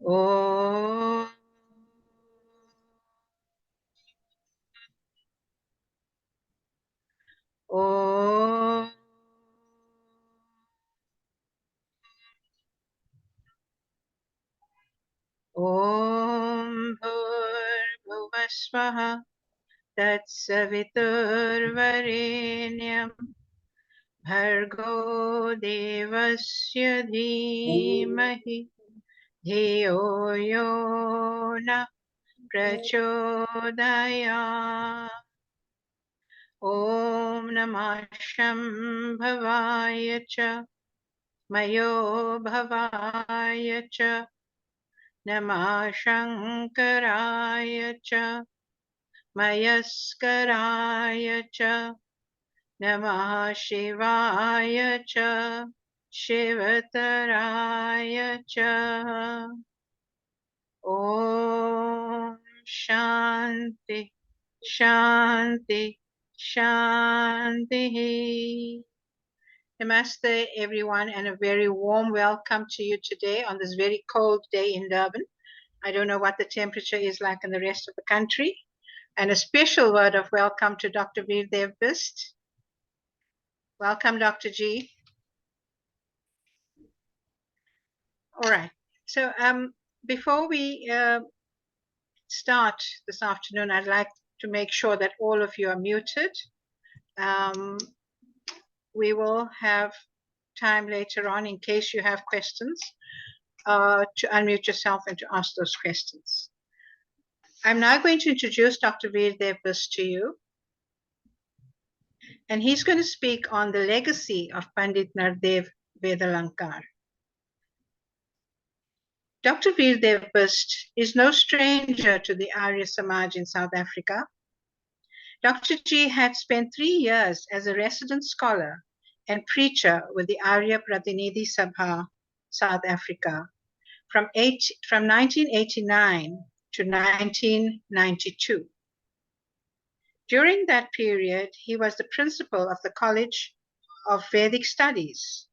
Om. Om. Om Bhurvasvaha Tatsaviturvarenyam Bhargo Devasya Dhimahi Dhiyo Yo Na Prachodaya. Om Namah Shambhavaya Cha Mayo Bhavaya Cha Namah Shankaraya Cha Mayaskaraya Cha Namah Shivaya Cha Shivataraya Cha. Om Shanti Shanti Shanti. Namaste everyone, and a very warm welcome to you today on this very cold day in Durban. I don't know what the temperature is like in the rest of the country. And a special word of welcome to Dr. Veerdev Bist. Welcome, Dr. G. All right. So before we start this afternoon, I'd like to make sure that all of you are muted. We will have time later on in case you have questions to unmute yourself and to ask those questions. I'm now going to introduce Dr. Veerdev Bist to you. And he's going to speak on the legacy of Pandit Nardev Vedalankar. Dr. Veerdev Bist is no stranger to the Arya Samaj in South Africa. Dr. G had spent 3 years as a resident scholar and preacher with the Arya Pratinidhi Sabha, South Africa, from 1989 to 1992. During that period, he was the principal of the College of Vedic Studies.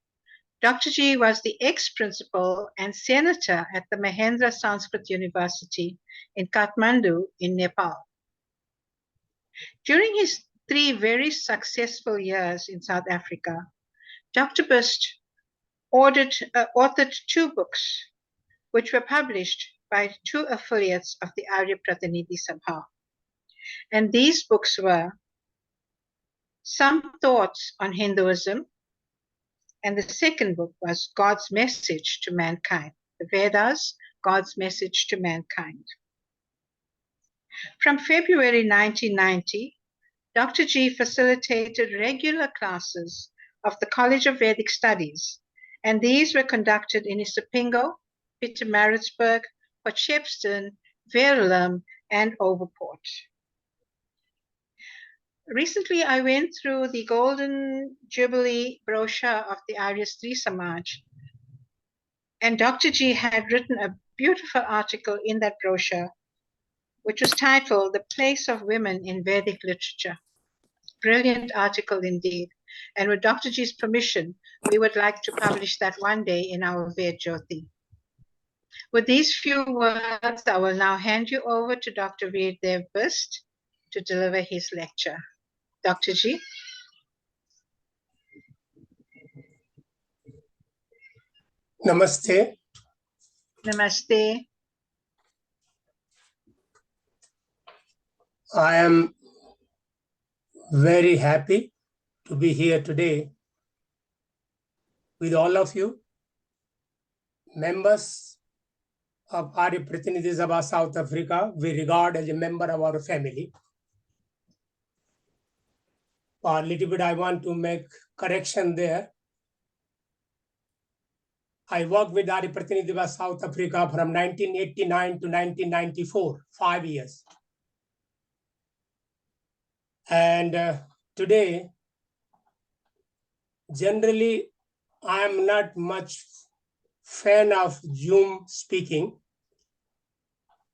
Dr. G was the ex-principal and senator at the Mahendra Sanskrit University in Kathmandu in Nepal. During his 3 very successful years in South Africa, Dr. Bist authored 2 books, which were published by 2 affiliates of the Arya Pratinidhi Sabha. And these books were Some Thoughts on Hinduism, and the second book was God's Message to Mankind, the Vedas, God's Message to Mankind. From February 1990, Dr. G facilitated regular classes of the College of Vedic Studies, and these were conducted in Isipingo, Pietermaritzburg, Potchefstroom, Verulam, and Overport. Recently, I went through the Golden Jubilee brochure of the Arya Stri Samaj, and Dr. G had written a beautiful article in that brochure, which was titled The Place of Women in Vedic Literature. Brilliant article indeed. And with Dr. G's permission, we would like to publish that one day in our Ved Jyoti. With these few words, I will now hand you over to Dr. Veerdev Bist to deliver his lecture. Dr. G. Namaste. Namaste. I am very happy to be here today with all of you, members of Arya Pratinidhi Sabha South Africa. We regard as a member of our family. For a little bit, I want to make correction there. I worked with Arya Pratinidhi Sabha South Africa from 1989 to 1994, 5 years. And today, generally, I am not much fan of Zoom speaking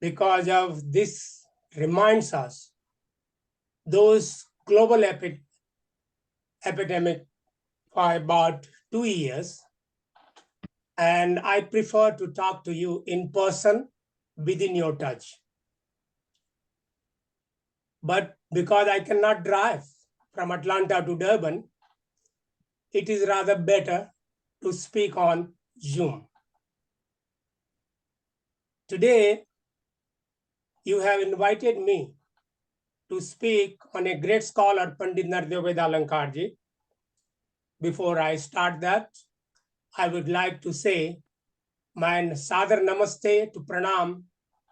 because of this reminds us those global epidemic for about 2 years, and I prefer to talk to you in person, within your touch. But because I cannot drive from Atlanta to Durban, it is rather better to speak on Zoom. Today, you have invited me to speak on a great scholar, Pandit Nardev Vedalankar ji. Before I start that, I would like to say my Sadar Namaste to Pranam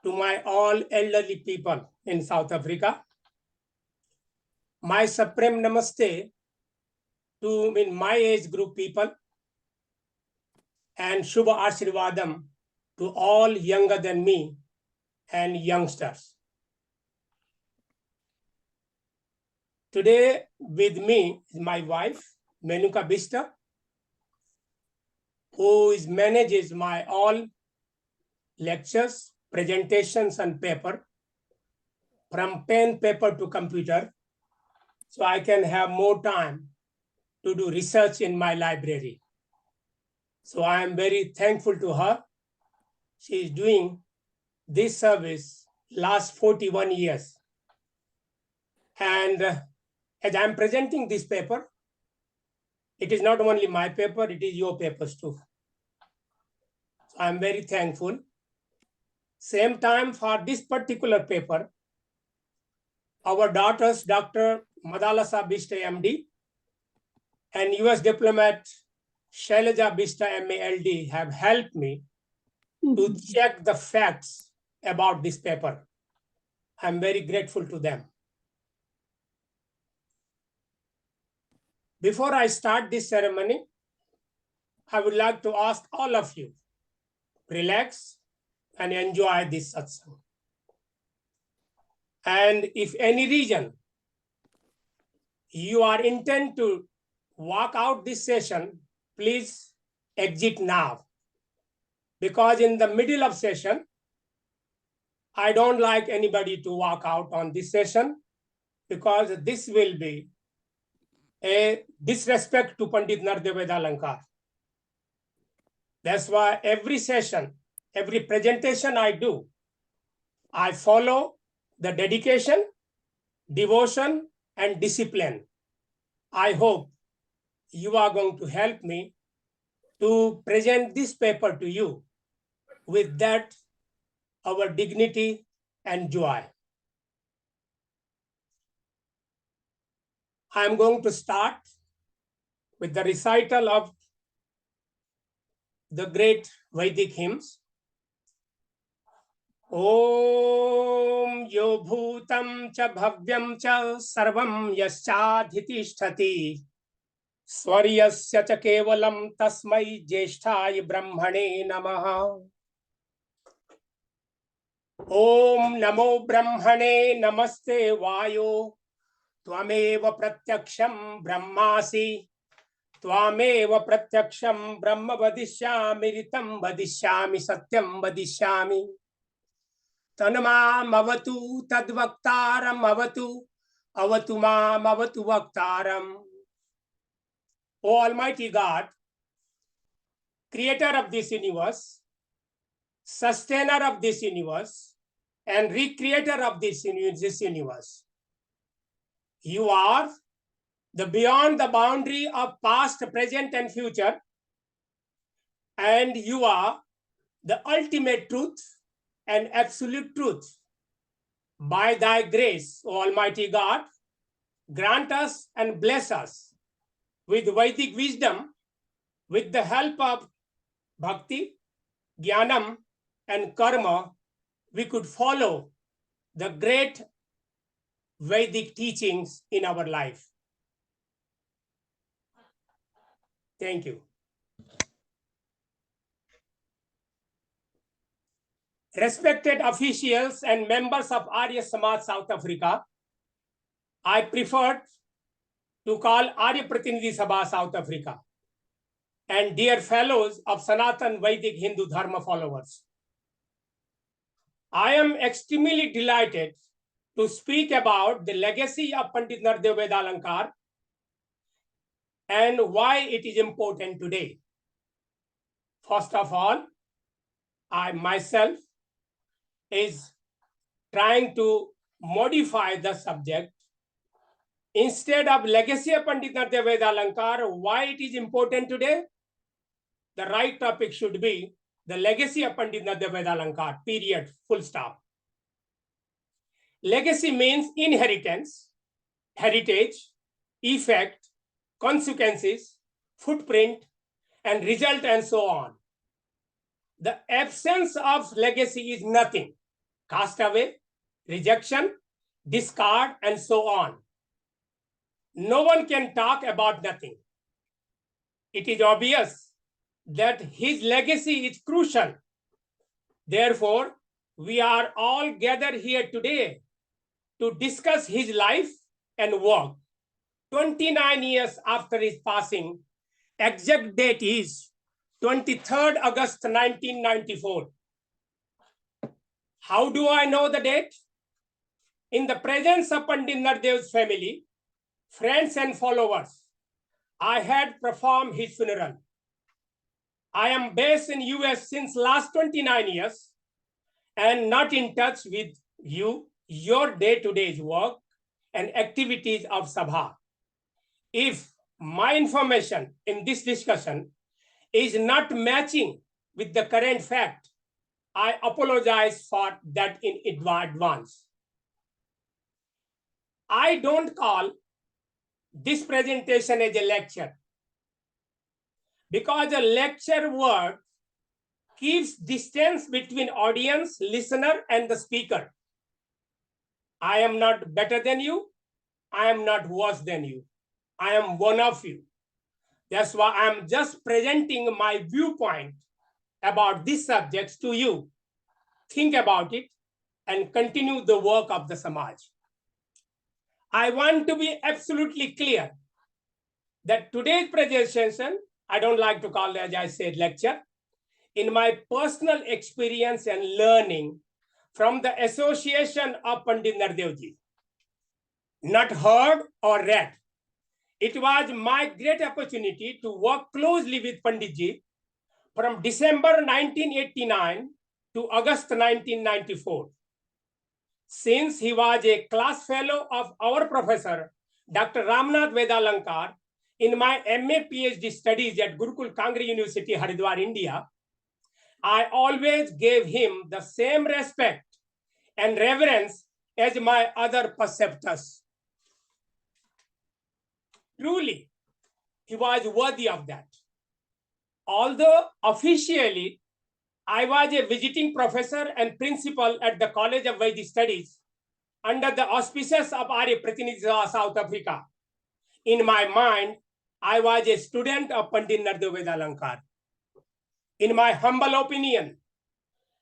to my all elderly people in South Africa. My Supreme Namaste to in my age group people, and Shubha Ashirvadam to all younger than me and youngsters. Today with me is my wife, Menuka Bista, who manages my all lectures, presentations, and paper, from pen, paper to computer, so I can have more time to do research in my library. So I am very thankful to her. She is doing this service last 41 years. And as I'm presenting this paper, it is not only my paper, it is your papers too. So I'm very thankful. Same time for this particular paper, our daughters, Dr. Madalasa Bista, MD, and US diplomat Shailaja Bista, MALD, have helped me to check the facts about this paper. I'm very grateful to them. Before I start this ceremony, I would like to ask all of you, relax and enjoy this satsang. And if any reason you are intent to walk out this session, please exit now. Because in the middle of session, I don't like anybody to walk out on this session, because this will be a disrespect to Pandit Nardev Vedalankar. That's why every session, every presentation I do, I follow the dedication, devotion, and discipline. I hope you are going to help me to present this paper to you with that, our dignity and joy. I am going to start with the recital of the great Vedic hymns. Om yo bhutam cha bhavyam cha sarvam yaschadhitisthati swaryasya cha kevalam tasmai jeshthai brahmane namaha. Om namo brahmane namaste vayo tvameva pratyaksham brahmasi tvameva pratyaksham brahma vadishyami ritam vadishyami satyam vadishyami tanmam avatu tadvaktaram avatu avatu mam avatu vaktaram. O Almighty God, creator of this universe, sustainer of this universe, and recreator of this universe, you are the beyond the boundary of past, present, and future, and you are the ultimate truth and absolute truth. By thy grace, O Almighty God, grant us and bless us with Vedic wisdom, with the help of bhakti, jnanam, and karma. We could follow the great Vedic teachings in our life. Thank you. Respected officials and members of Arya Samaj South Africa, I prefer to call Arya Pratinidhi Sabha South Africa, and dear fellows of Sanatan Vedic Hindu Dharma followers. I am extremely delighted to speak about the legacy of Pandit Nardev Vedalankar and why it is important today. First of all, I myself is trying to modify the subject. Instead of legacy of Pandit Nardev Vedalankar, why it is important today? The right topic should be the legacy of Pandit Nardev Vedalankar, period, full stop. Legacy means inheritance, heritage, effect, consequences, footprint, and result, and so on. The absence of legacy is nothing. Cast away, rejection, discard, and so on. No one can talk about nothing. It is obvious that his legacy is crucial. Therefore, we are all gathered here today to discuss his life and work. 29 years after his passing, exact date is 23rd August 1994. How do I know the date? In the presence of Pandit Nardev's family, friends and followers, I had performed his funeral. I am based in US since last 29 years and not in touch with you, your day-to-day work and activities of Sabha. If my information in this discussion is not matching with the current fact, I apologize for that in advance. I don't call this presentation as a lecture because a lecture word keeps distance between audience, listener, and the speaker. I am not better than you. I am not worse than you. I am one of you. That's why I'm just presenting my viewpoint about these subjects to you. Think about it and continue the work of the Samaj. I want to be absolutely clear that today's presentation, I don't like to call it, as I said, lecture, in my personal experience and learning from the association of Pandit Nardevji, not heard or read. It was my great opportunity to work closely with Panditji from December 1989 to August 1994. Since he was a class fellow of our professor, Dr. Nardev Vedalankar, in my MA PhD studies at Gurukul Kangri University, Haridwar, India, I always gave him the same respect and reverence as my other preceptors. Truly, he was worthy of that. Although officially, I was a visiting professor and principal at the College of Vedic Studies under the auspices of Arya Pratinidhi South Africa. In my mind, I was a student of Pandit Nardev Vedalankar. In my humble opinion,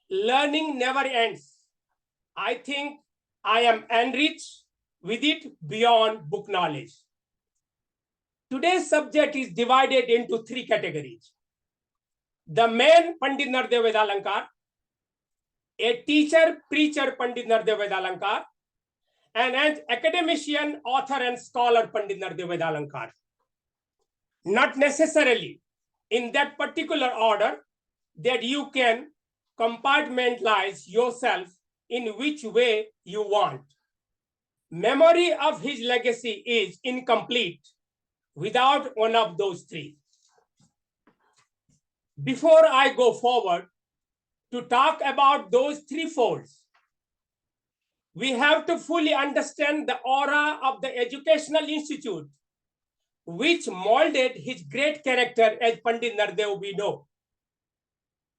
learning never ends. I think I am enriched with it beyond book knowledge. Today's subject is divided into three categories. The man, Pandit Nardev Vedalankar, a teacher, preacher, Pandit Nardev Vedalankar, and an academician, author, and scholar, Pandit Nardev Vedalankar. Not necessarily in that particular order that you can compartmentalize yourself in which way you want. Memory of his legacy is incomplete without one of those three. Before I go forward to talk about those three folds, we have to fully understand the aura of the educational institute which molded his great character as Pandit Nardev we know.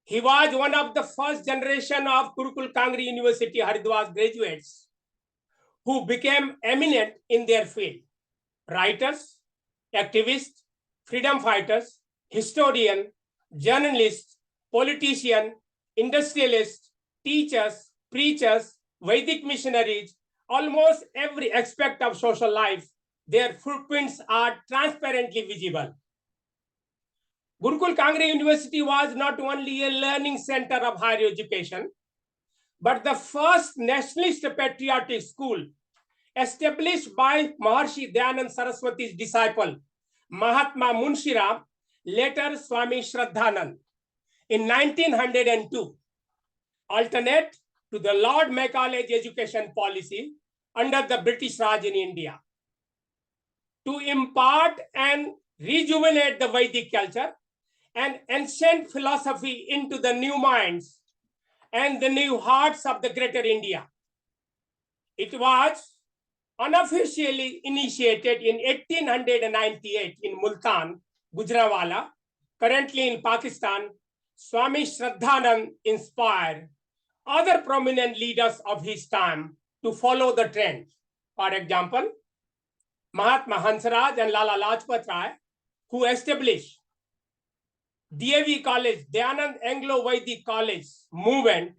He was one of the first generation of Gurukul Kangri University Haridwar graduates who became eminent in their field. Writers, activists, freedom fighters, historian, journalists, politicians, industrialists, teachers, preachers, Vedic missionaries, almost every aspect of social life, their footprints are transparently visible. Gurukul Kangri University was not only a learning center of higher education, but the first nationalist patriotic school established by Maharshi Dayanand Saraswati's disciple, Mahatma Munshiram, later Swami Shraddhanand, in 1902, alternate to the Lord Macaulay's education policy under the British Raj in India, to impart and rejuvenate the Vedic culture and ancient philosophy into the new minds and the new hearts of the greater India. It was unofficially initiated in 1898 in Multan, Gujranwala, currently in Pakistan. Swami Shraddhanand inspired other prominent leaders of his time to follow the trend. For example, Mahatma Hansraj and Lala Lajpat Rai, who established DAV College, Dayanand Anglo-Vedic College movement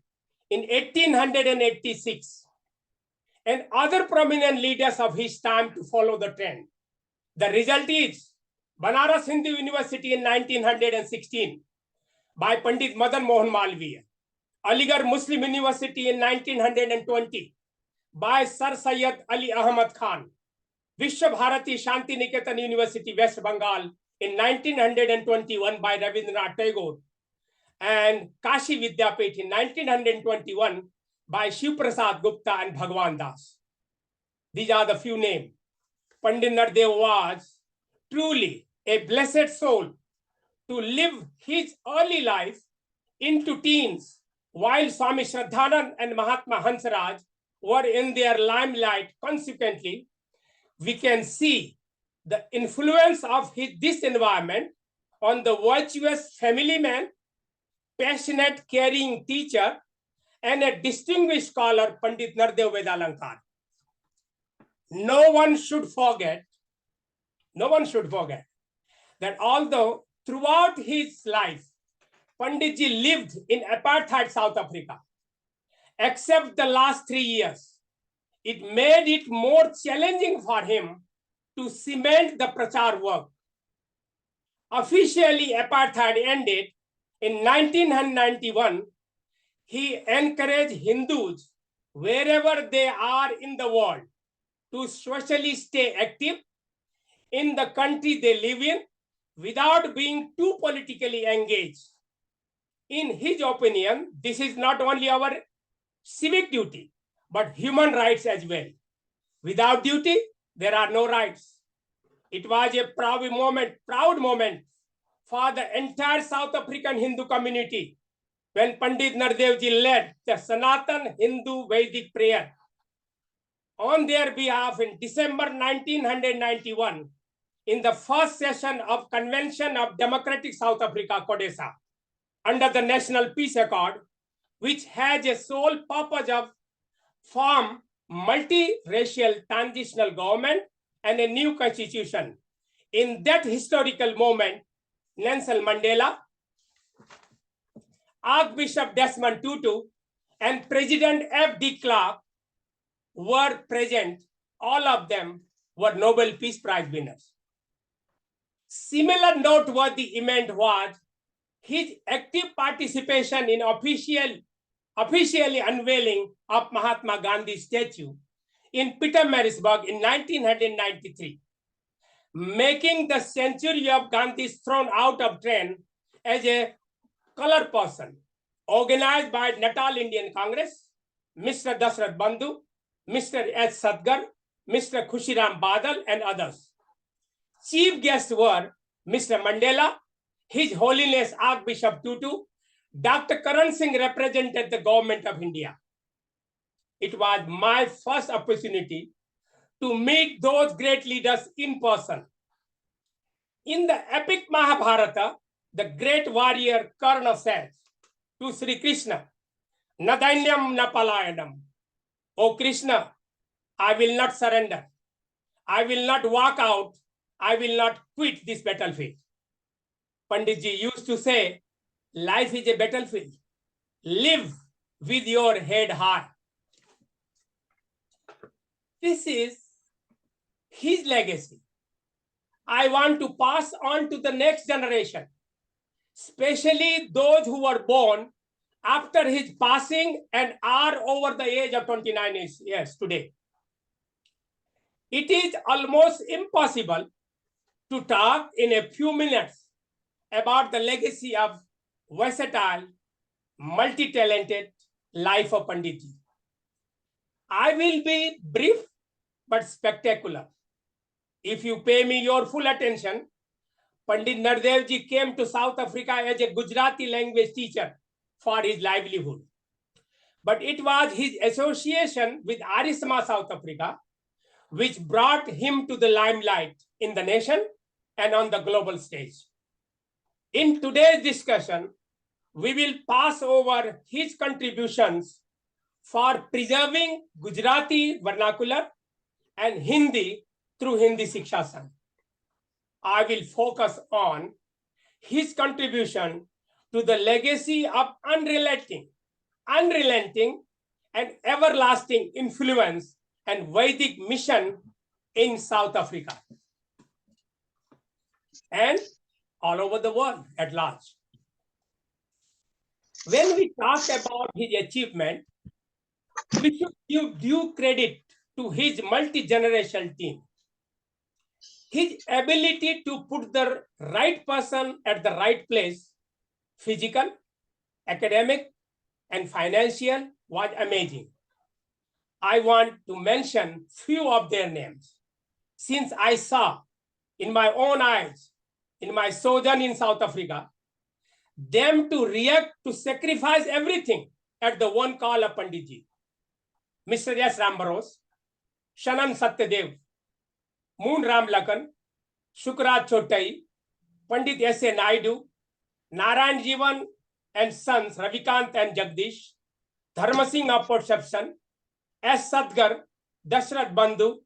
in 1886, and other prominent leaders of his time to follow the trend. The result is Banaras Hindu University in 1916 by Pandit Madan Mohan Malviya, Aligarh Muslim University in 1920 by Sir Syed Ali Ahmad Khan, Vishwa Bharati Shanti Niketan University, West Bengal in 1921 by Rabindranath Tagore, and Kashi Vidyapith in 1921 by Shiv Prasad Gupta and Bhagwan Das. These are the few names. Pandit Nardev was truly a blessed soul to live his early life into teens, while Swami Shraddhanand and Mahatma Hansraj were in their limelight. Consequently, we can see the influence of this environment on the virtuous family man, passionate, caring teacher, and a distinguished scholar, Pandit Nardev Vedalankar. No one should forget that although throughout his life, Panditji lived in apartheid South Africa, except the last 3 years, it made it more challenging for him to cement the prachar work. Officially, apartheid ended in 1991. He encouraged Hindus, wherever they are in the world, to socially stay active in the country they live in without being too politically engaged. In his opinion, this is not only our civic duty, but human rights as well. Without duty, there are no rights. It was a proud moment for the entire South African Hindu community when Pandit Nardevji led the Sanatan Hindu Vedic prayer on their behalf in December 1991 in the first session of Convention of Democratic South Africa, CODESA, under the National Peace Accord, which has a sole purpose of form multi-racial transitional government and a new constitution. In that historical moment, Nelson Mandela, Archbishop Desmond Tutu, and President F.D. Clark were present. All of them were Nobel Peace Prize winners. Similar noteworthy event was his active participation in officially unveiling of Mahatma Gandhi's statue in Pietermaritzburg in 1993, making the century of Gandhi's thrown out of trend as a color person, organized by Natal Indian Congress, Mr. Dasrath Bandhu, Mr. S. Sadgar, Mr. Khushiram Badal, and others. Chief guests were Mr. Mandela, His Holiness Archbishop Tutu, Dr. Karan Singh represented the government of India. It was my first opportunity to meet those great leaders in person. In the epic Mahabharata, the great warrior Karna says to Sri Krishna, Nadainyam Napalayanam. O Krishna, I will not surrender. I will not walk out. I will not quit this battlefield. Panditji used to say, life is a battlefield. Live with your head high. This is his legacy. I want to pass on to the next generation, especially those who were born after his passing and are over the age of 29 years today. It is almost impossible to talk in a few minutes about the legacy of versatile, multi-talented life of Panditji. I will be brief but spectacular. If you pay me your full attention, Pandit Nardev ji came to South Africa as a Gujarati language teacher for his livelihood. But it was his association with Arya Samaj South Africa which brought him to the limelight in the nation and on the global stage. In today's discussion, we will pass over his contributions for preserving Gujarati vernacular and Hindi through Hindi Shiksha Sangh. I will focus on his contribution to the legacy of unrelenting and everlasting influence and Vedic mission in South Africa and all over the world at large. When we talk about his achievement, we should give due credit to his multi-generational team. His ability to put the right person at the right place, physical, academic, and financial, was amazing. I want to mention few of their names, since I saw in my own eyes, in my sojourn in South Africa, them to react, to sacrifice everything at the one call of Panditji. Mr. S. Rambaros, Shannan Satyadev, Moon Ram Lakan, Shukraj Chotai, Pandit S.A. Naidu, Narayan Jivan and sons Ravikant and Jagdish, Dharma Singh of Perception, S. Sadgar, Dashrath Bandhu,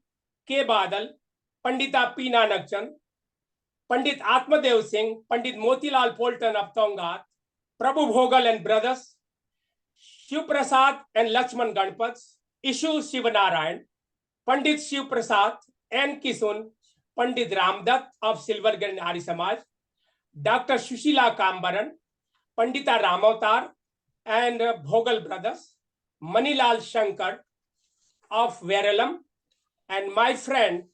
K. Badal, Pandita P. Nanakchand, Pandit Atmadev Singh, Pandit Motilal Polton of Tongat, Prabhu Bhogal and brothers, Shiv Prasad and Lakshman Ganpats, Ishu Shivanarayan, Pandit Shiv Prasad, N. Kisun, Pandit Ramdat of Silvergate and Arya Samaj, Dr. Shushila Kambaran, Pandita Ramavatar and Bhogal brothers, Manilal Shankar of Veralam, and my friend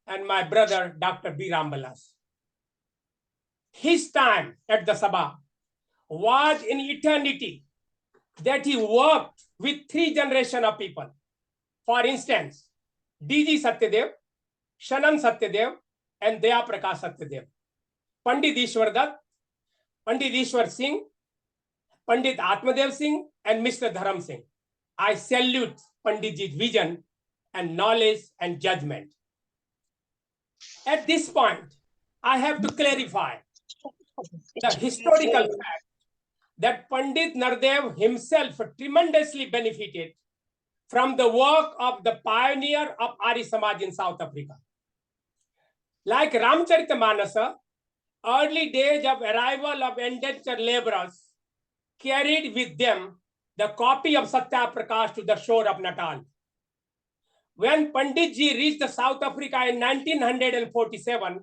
and my brother, Dr. B. Rambalas. His time at the Sabha was in eternity that he worked with 3 generations of people. For instance, D.G. Satyadev, Shannan Satyadev, and Daya Prakash Satyadev, Pandit Ishwar Dutt, Pandit Ishwar Singh, Pandit Atmadev Singh, and Mr. Dharam Singh. I salute Panditji's vision and knowledge and judgment. At this point, I have to clarify the historical fact that Pandit Nardev himself tremendously benefited from the work of the pioneer of Arya Samaj in South Africa. Like Ramcharitamānasa, early days of arrival of indentured laborers carried with them the copy of Satya Prakash to the shore of Natal. When Panditji reached South Africa in 1947,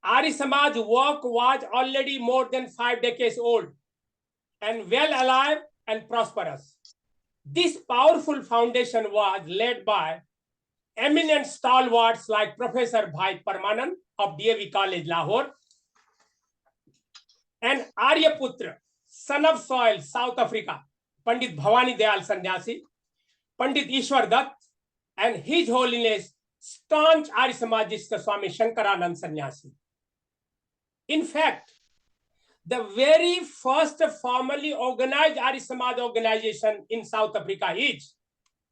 Arya Samaj work was already more than 5 decades old and well alive and prosperous. This powerful foundation was led by eminent stalwarts like Professor Bhai Parmanand of DAV College, Lahore, and Aryaputra, son of soil, South Africa, Pandit Bhavani Dayal Sannyasi, Pandit Ishwar Dutt, and His Holiness staunch Arya Samajist Swami Shankaranand Sannyasi. In fact, the very first formally organized Arya Samaj organization in South Africa is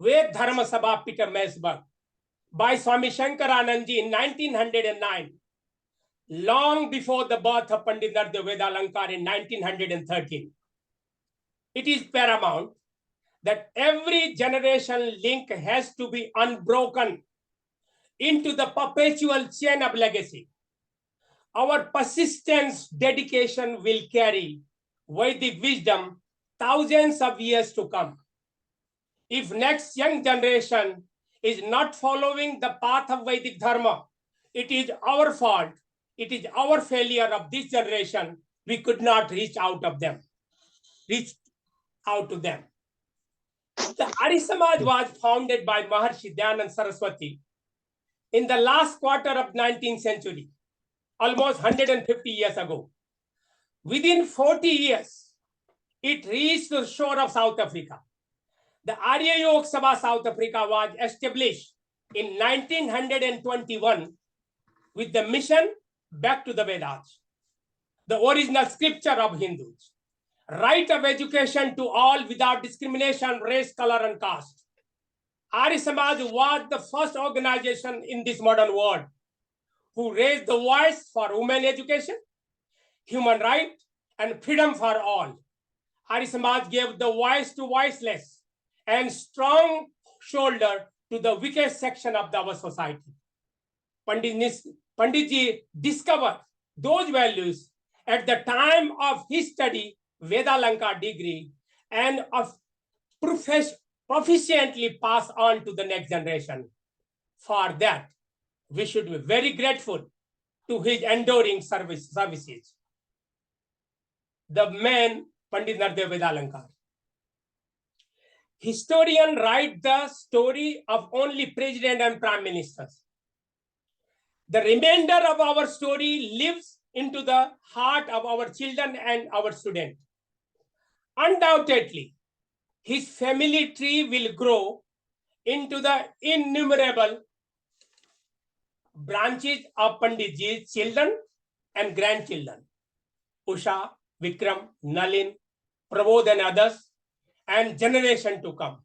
Ved Dharma Sabha Pietermaritzburg by Swami Shankaranandji in 1909, long before the birth of Pandit Nardev Vedalankar in 1913. It is paramount that every generation link has to be unbroken into the perpetual chain of legacy. Our persistent dedication will carry Vedic wisdom thousands of years to come. If next young generation is not following the path of Vedic Dharma, it is our fault. It is our failure of this generation. We could not reach out to them. The Arya Samaj was founded by Maharshi Dayanand Saraswati in the last quarter of 19th century, almost 150 years ago. Within 40 years, it reached the shore of South Africa. The Arya Yoga Sabha South Africa was established in 1921 with the mission back to the Vedas, the original scripture of Hindus. Right of education to all without discrimination, race, color, and caste. Arya Samaj was the first organization in this modern world who raised the voice for women education, human rights, and freedom for all. Arya Samaj gave the voice to voiceless and strong shoulder to the weakest section of our society. Panditji discovered those values at the time of his study Vedalankar degree and of proficiently pass on to the next generation. For that, we should be very grateful to his enduring services. The man, Pandit Nardev Vedalankar. Historians write the story of only president and prime ministers. The remainder of our story lives into the heart of our children and our students. Undoubtedly, his family tree will grow into the innumerable branches of Panditji's children and grandchildren. Usha, Vikram, Nalin, Prabodh and others, and generation to come.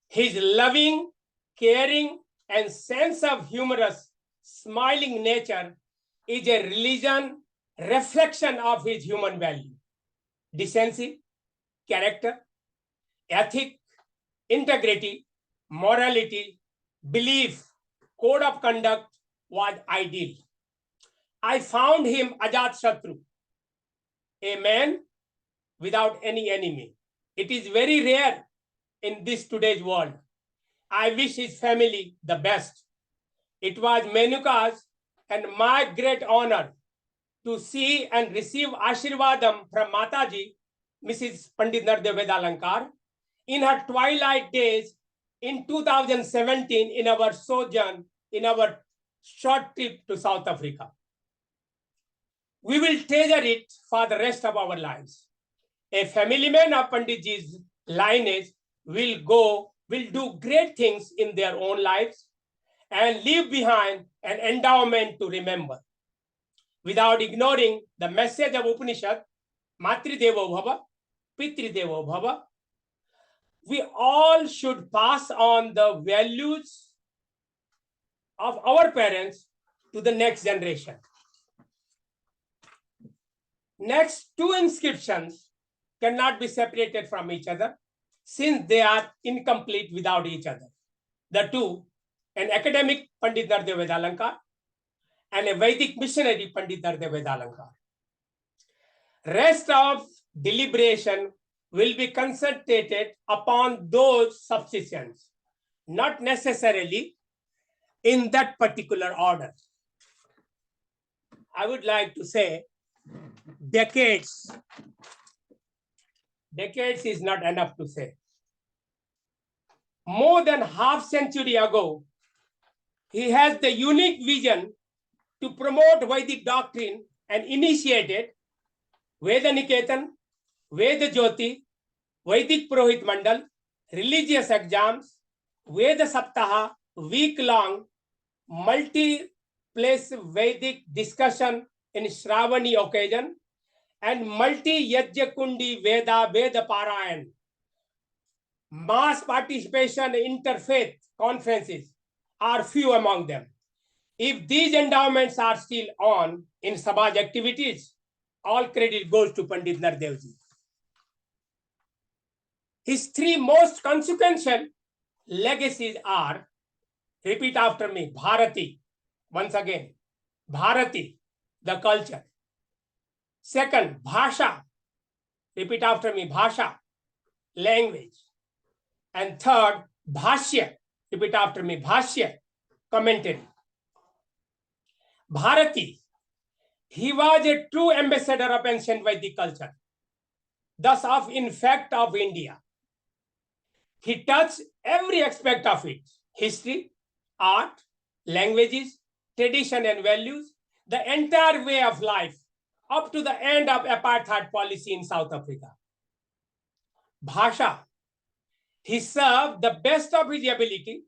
His loving, caring, and sense of humorous, smiling nature is a reflection of his human value, decency, character, ethic, integrity, morality, belief, code of conduct was ideal. I found him Ajat Shatru, a man without any enemy. It is very rare in this today's world. I wish his family the best. It was Menuka's and my great honor to see and receive Ashirvadam from Mataji, Mrs. Pandit Nardev Vedalankar, in her twilight days in 2017 in our sojourn, in our short trip to South Africa. We will treasure it for the rest of our lives. A family man of Panditji's lineage will do great things in their own lives and leave behind an endowment to remember. Without ignoring the message of Upanishad, Matridevo Bhava, Pitridevo Bhava, we all should pass on the values of our parents to the next generation. Next two inscriptions cannot be separated from each other since they are incomplete without each other. The two, an academic Pandit Nardev Vedalankar and a Vedic missionary Pandit Nardev Vedalankar. Rest of deliberation will be concentrated upon those substitutions, not necessarily in that particular order. I would like to say decades. Decades is not enough to say. More than half century ago, he has the unique vision to promote Vedic doctrine and initiated Veda Niketan, Veda Jyoti, Vedic Purohit Mandal, religious exams, Veda Saptaha, week-long, multi-place Vedic discussion in Shravani occasion, and multi-Yajya Kundi Veda Parayan, mass participation interfaith conferences are few among them. If these endowments are still on in Samaj activities, all credit goes to Pandit Nardevji. His three most consequential legacies are, repeat after me, Bharati, once again, Bharati, the culture. Second, Bhasha, repeat after me, Bhasha, language. And third, Bhashya, repeat after me, Bhashya, commentary. Bharati, he was a true ambassador of ancient Vedic culture, thus of in fact of India. He touched every aspect of it, history, art, languages, tradition and values, the entire way of life up to the end of apartheid policy in South Africa. Bhasha, he served the best of his ability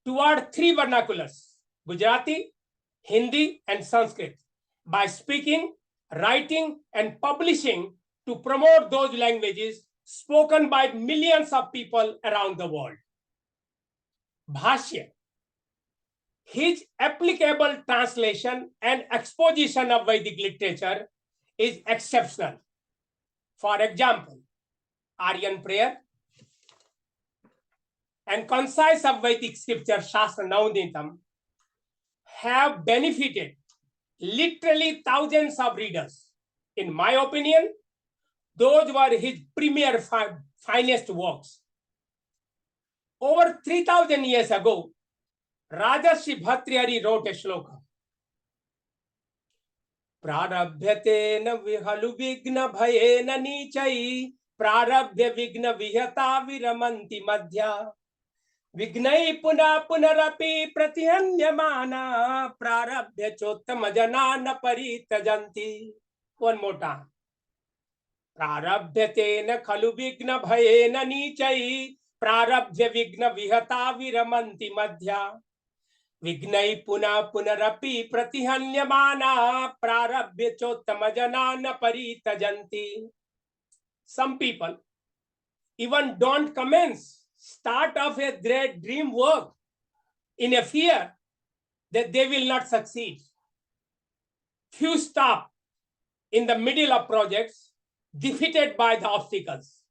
toward three vernaculars, Gujarati, Hindi, and Sanskrit, by speaking, writing, and publishing to promote those languages spoken by millions of people around the world. Bhashya, his applicable translation and exposition of Vedic literature is exceptional. For example, Aryan prayer and concise of Vedic scripture, Shastra Naunditam, have benefited literally thousands of readers. In my opinion, those were his premier finest works. Over 3,000 years ago, Rajarshi Bhatrihari wrote a shloka. Prarabhyatena vihalu vigna bhayena nichai prarabhya vigna vihata viramanti madhya vignai puna punarapi pratihanyamana prarabhya chottama janana paritajanti. One more time. Prarabhyatena khalu vigna bhayena nichai prarabhya vigna vihata viramanti madhya vignai puna punarapi pratihanyamana prarabhya chottama janana paritajanti. Some people even don't start off a great dream work in a fear that they will not succeed. Few stop in the middle of projects, defeated by the obstacles.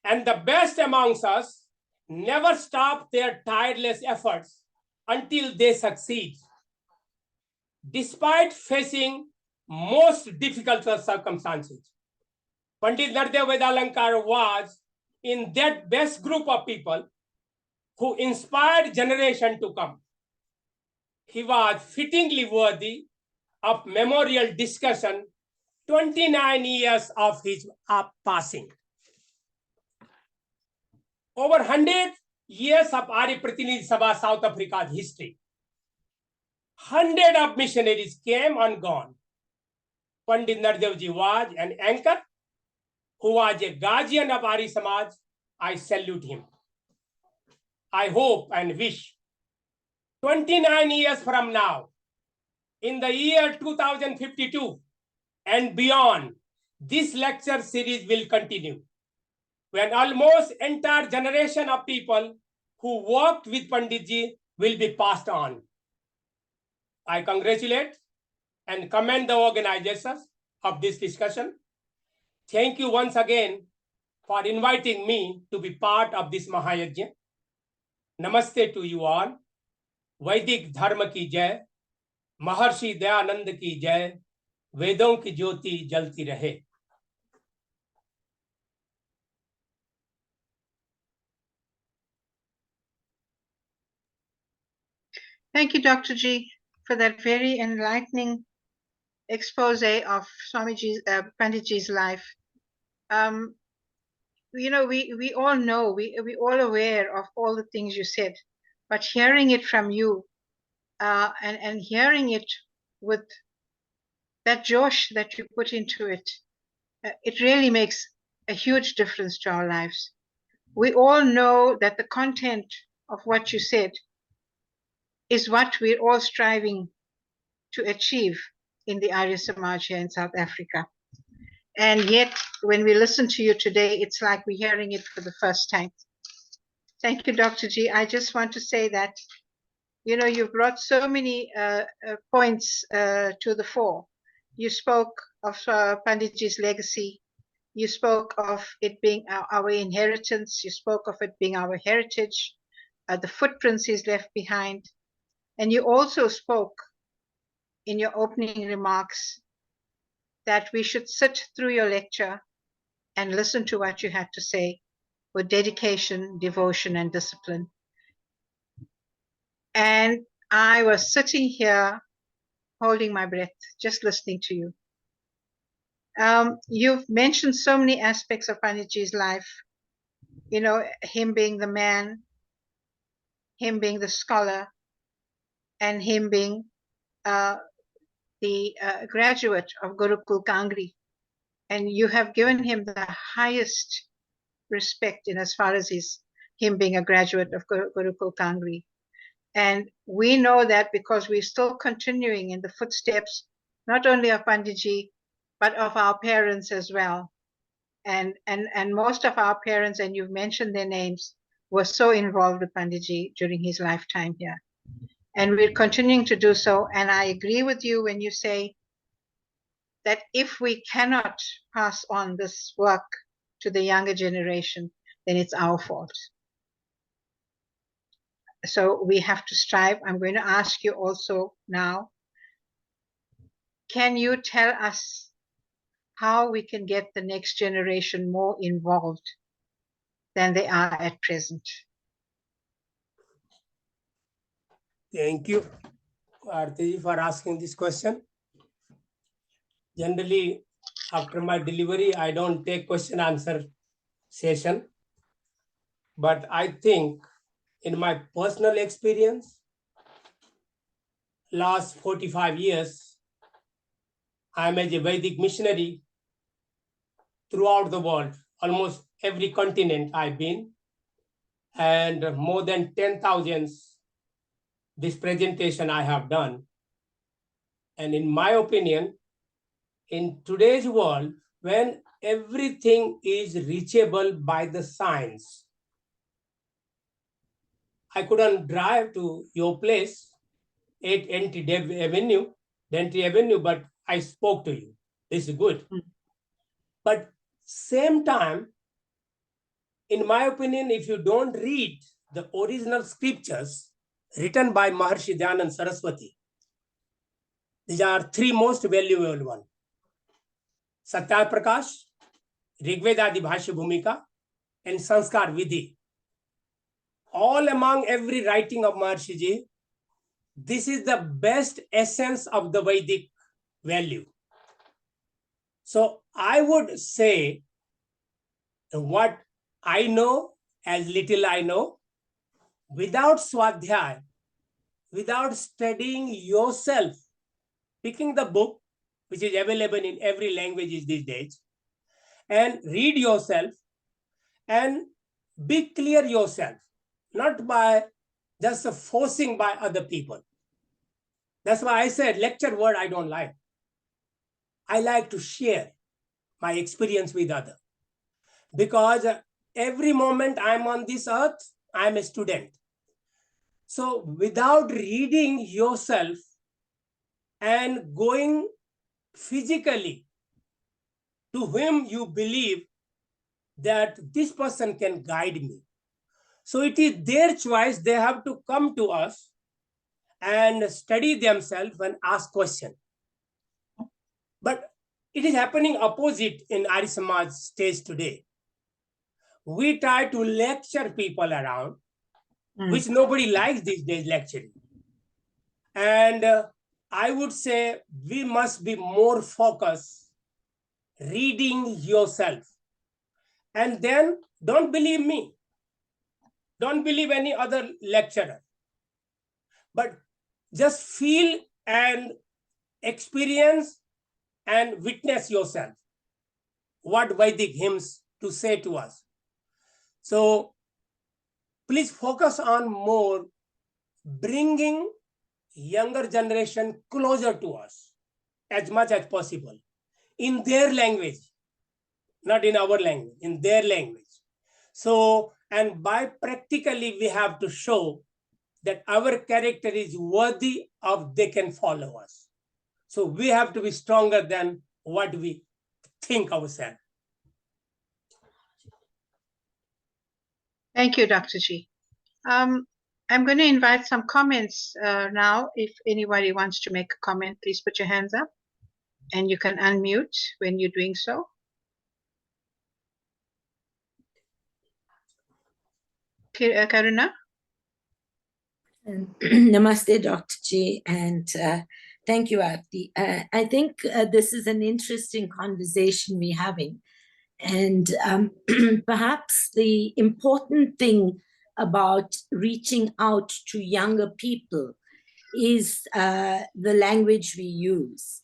And the best amongst us never stop their tireless efforts until they succeed, despite facing most difficult circumstances. Pandit Nardev Vedalankar was in that best group of people who inspired generation to come. He was fittingly worthy of memorial discussion 29 years of his passing. Over 100 years of Arya Pratinidhi Sabha South Africa's history. Hundreds of missionaries came and gone. Pandit Nardevji was an anchor who was a guardian of Arya Samaj. I salute him. I hope and wish 29 years from now, in the year 2052 and beyond, this lecture series will continue, when almost entire generation of people who worked with Panditji will be passed on. I congratulate and commend the organizers of this discussion. Thank you once again for inviting me to be part of this Mahayajna. Namaste to you all. Vedic Dharma ki jai. Maharshi Dayananda ki jai. Vedon ki jyoti jalti rahe. Thank you, Dr. G, for that very enlightening expose of Panditji's life. We all know, we all aware of all the things you said, but hearing it from you and hearing it with that josh that you put into it, it really makes a huge difference to our lives. We all know that the content of what you said is what we're all striving to achieve in the Arya Samaj here in South Africa. And yet, when we listen to you today, it's like we're hearing it for the first time. Thank you, Dr. G. I just want to say that, you've brought so many points to the fore. You spoke of Panditji's legacy. You spoke of it being our inheritance. You spoke of it being our heritage, the footprints he's left behind. And you also spoke in your opening remarks that we should sit through your lecture and listen to what you had to say with dedication, devotion, and discipline. And I was sitting here holding my breath, just listening to you. You've mentioned so many aspects of Panditji's life, him being the man, him being the scholar, and him being the graduate of Gurukul Kangri, and you have given him the highest respect in as far as him being a graduate of Gurukul Kangri. And we know that because we're still continuing in the footsteps, not only of Panditji, but of our parents as well. And most of our parents, and you've mentioned their names, were so involved with Panditji during his lifetime here. And we're continuing to do so. And I agree with you when you say that if we cannot pass on this work to the younger generation, then it's our fault. So we have to strive. I'm going to ask you also now, can you tell us how we can get the next generation more involved than they are at present? Thank you, Aarti, for asking this question. Generally, after my delivery, I don't take question answer session. But I think in my personal experience, last 45 years, I'm as a Vedic missionary throughout the world, almost every continent I've been, and more than 10,000 this presentation I have done. And in my opinion, in today's world, when everything is reachable by the science, I couldn't drive to your place, 8 Dentry Avenue, but I spoke to you. This is good. But same time, in my opinion, if you don't read the original scriptures written by Maharshi Dayanand Saraswati, these are three most valuable ones. Satyar Prakash, Rigveda Adi Bhashya Bhumika, and Sanskar Vidhi. All among every writing of Maharshi Ji, this is the best essence of the Vedic value. So I would say what I know, as little I know, without Swadhyay, without studying yourself, picking the book, which is available in every language these days, and read yourself and be clear yourself, not by just forcing by other people. That's why I said lecture word I don't like. I like to share my experience with others. Because every moment I'm on this earth, I'm a student. So without reading yourself and going physically to whom you believe that this person can guide me. So it is their choice. They have to come to us and study themselves and ask questions. But it is happening opposite in Arya Samaj stage today. We try to lecture people around, which nobody likes these days, lecturing. And I would say we must be more focused, reading yourself. And then don't believe me. Don't believe any other lecturer. But just feel and experience and witness yourself what Vedic hymns to say to us. So please focus on more bringing younger generation closer to us as much as possible in their language, not in our language, in their language. So, and by practically we have to show that our character is worthy of they can follow us. So we have to be stronger than what we think ourselves. Thank you, Dr. G. I'm going to invite some comments now. If anybody wants to make a comment, please put your hands up and you can unmute when you're doing so. Karuna? Namaste, Dr. G, and thank you, Aarti. I think this is an interesting conversation we're having. And perhaps the important thing about reaching out to younger people is the language we use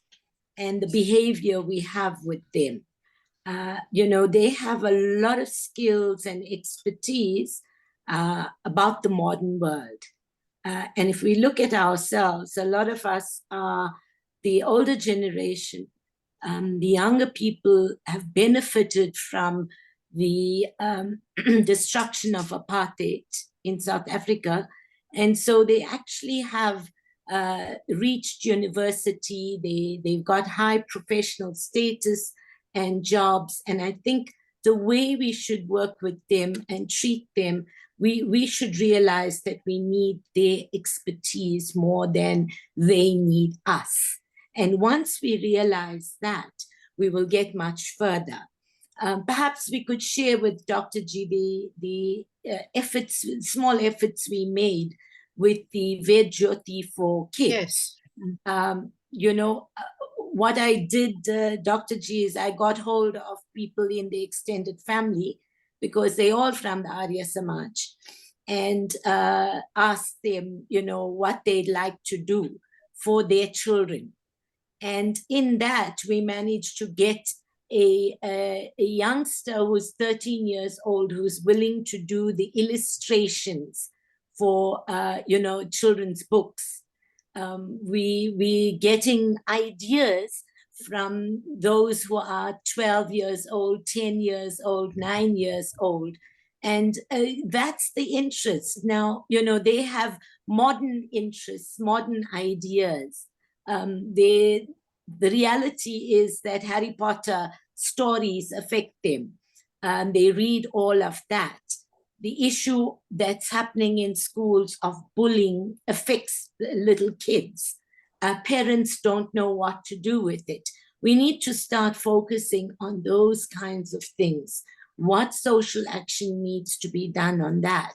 and the behavior we have with them. They have a lot of skills and expertise about the modern world. And if we look at ourselves, a lot of us are the older generation. The younger people have benefited from the destruction of apartheid in South Africa. And so they actually have reached university. They've got high professional status and jobs. And I think the way we should work with them and treat them, we should realize that we need their expertise more than they need us. And once we realize that, we will get much further. Perhaps we could share with Dr. G the efforts, small efforts we made with the Ved Jyoti for kids. Yes. What I did, Dr. G, is I got hold of people in the extended family, because they're all from the Arya Samaj, and asked them, what they'd like to do for their children. And in that, we managed to get a youngster who's 13 years old, who's willing to do the illustrations for, children's books. We getting ideas from those who are 12 years old, 10 years old, 9 years old. And that's the interest. Now, they have modern interests, modern ideas. The reality is that Harry Potter stories affect them. They read all of that. The issue that's happening in schools of bullying affects little kids. Parents don't know what to do with it. We need to start focusing on those kinds of things. What social action needs to be done on that?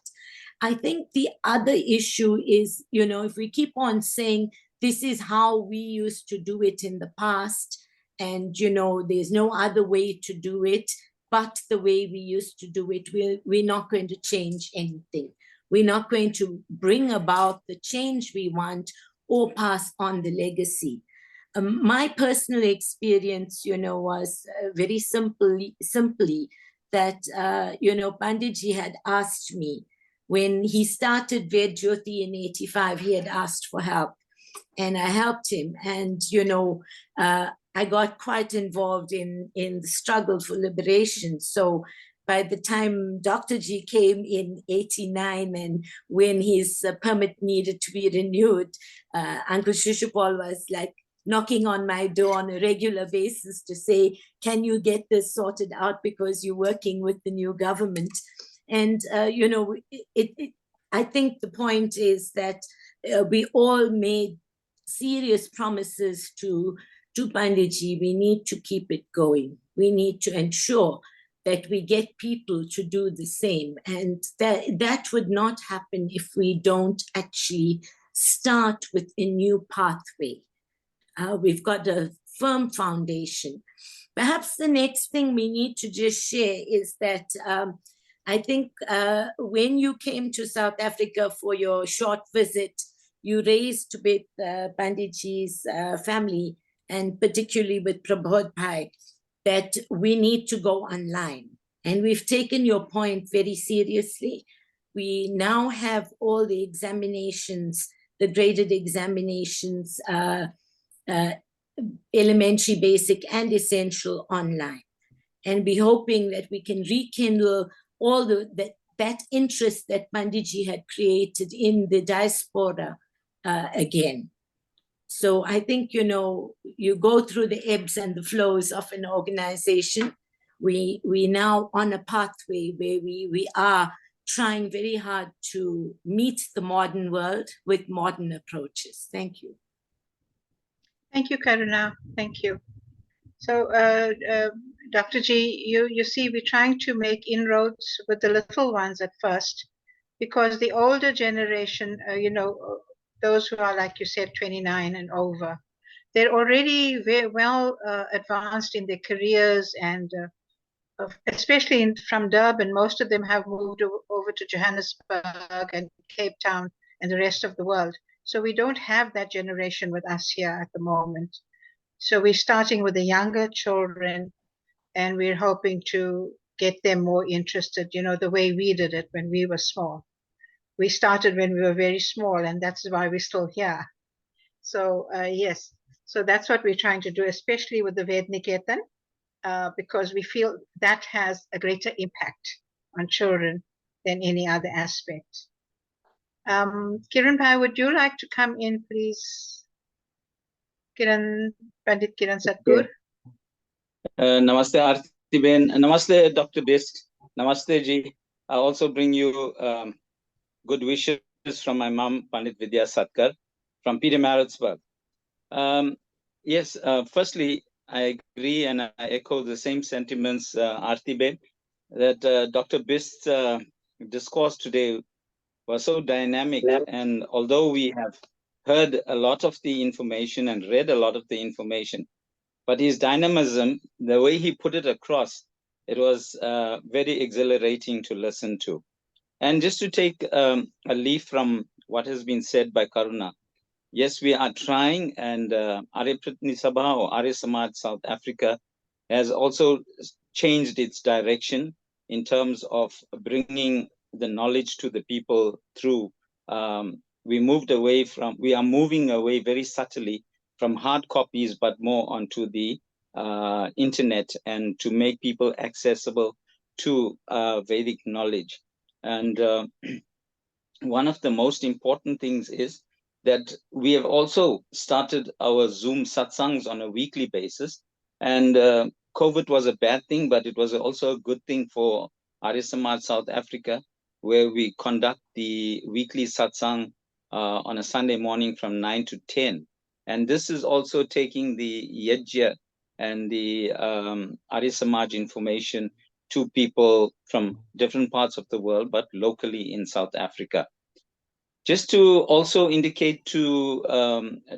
I think the other issue is, if we keep on saying this is how we used to do it in the past, and, there's no other way to do it but the way we used to do it, we're not going to change anything. We're not going to bring about the change we want or pass on the legacy. My personal experience, was very simply that, Panditji had asked me when he started Ved Jyoti in 85, he had asked for help, and I helped him. And, I got quite involved in the struggle for liberation. So by the time Dr. G came in 89, and when his permit needed to be renewed, Uncle Shishupal was like knocking on my door on a regular basis to say, can you get this sorted out, because you're working with the new government. And, I think the point is that we all made serious promises to Panditji. We need to keep it going. We need to ensure that we get people to do the same. And that would not happen if we don't actually start with a new pathway. We've got a firm foundation. Perhaps the next thing we need to just share is that I think when you came to South Africa for your short visit, you raised with Panditji's family, and particularly with Prabodh Bhai, that we need to go online. And we've taken your point very seriously. We now have all the examinations, the graded examinations, elementary, basic, and essential online. And we're hoping that we can rekindle all that interest that Panditji had created in the diaspora again. So I think, you go through the ebbs and the flows of an organization. We now on a pathway where we are trying very hard to meet the modern world with modern approaches. Thank you. Thank you, Karuna. Thank you. So, Dr. G, you see, we're trying to make inroads with the little ones at first, because the older generation, those who are, like you said, 29 and over, they're already very well advanced in their careers, and especially from Durban, most of them have moved over to Johannesburg and Cape Town and the rest of the world. So we don't have that generation with us here at the moment. So we're starting with the younger children, and we're hoping to get them more interested, the way we did it when we were small. We started when we were very small, and that's why we're still here. So yes, so that's what we're trying to do, especially with the Vedniketan, because we feel that has a greater impact on children than any other aspect. Kiran Bhai, would you like to come in, please? Pandit Kiran Satgur. Namaste Aarti Ben. Namaste Dr. Bist. Namaste Ji. I also bring you good wishes from my mom, Pandit Vidya Satkar, from Peter Maritzburg. Yes, firstly, I agree and I echo the same sentiments, Aarti Ben, that Dr. Bist's discourse today was so dynamic. And although we have heard a lot of the information and read a lot of the information, but his dynamism, the way he put it across, it was very exhilarating to listen to. And just to take a leaf from what has been said by Karuna, yes, we are trying, and Arya Pratni Sabha or Arya Samaj South Africa has also changed its direction in terms of bringing the knowledge to the people through. We are moving away very subtly from hard copies, but more onto the internet, and to make people accessible to Vedic knowledge. And one of the most important things is that we have also started our Zoom satsangs on a weekly basis. And COVID was a bad thing, but it was also a good thing for Arya Samaj South Africa, where we conduct the weekly satsang on a Sunday morning from 9 to 10. And this is also taking the yajna and the Arya Samaj information to people from different parts of the world, but locally in South Africa. Just to also indicate to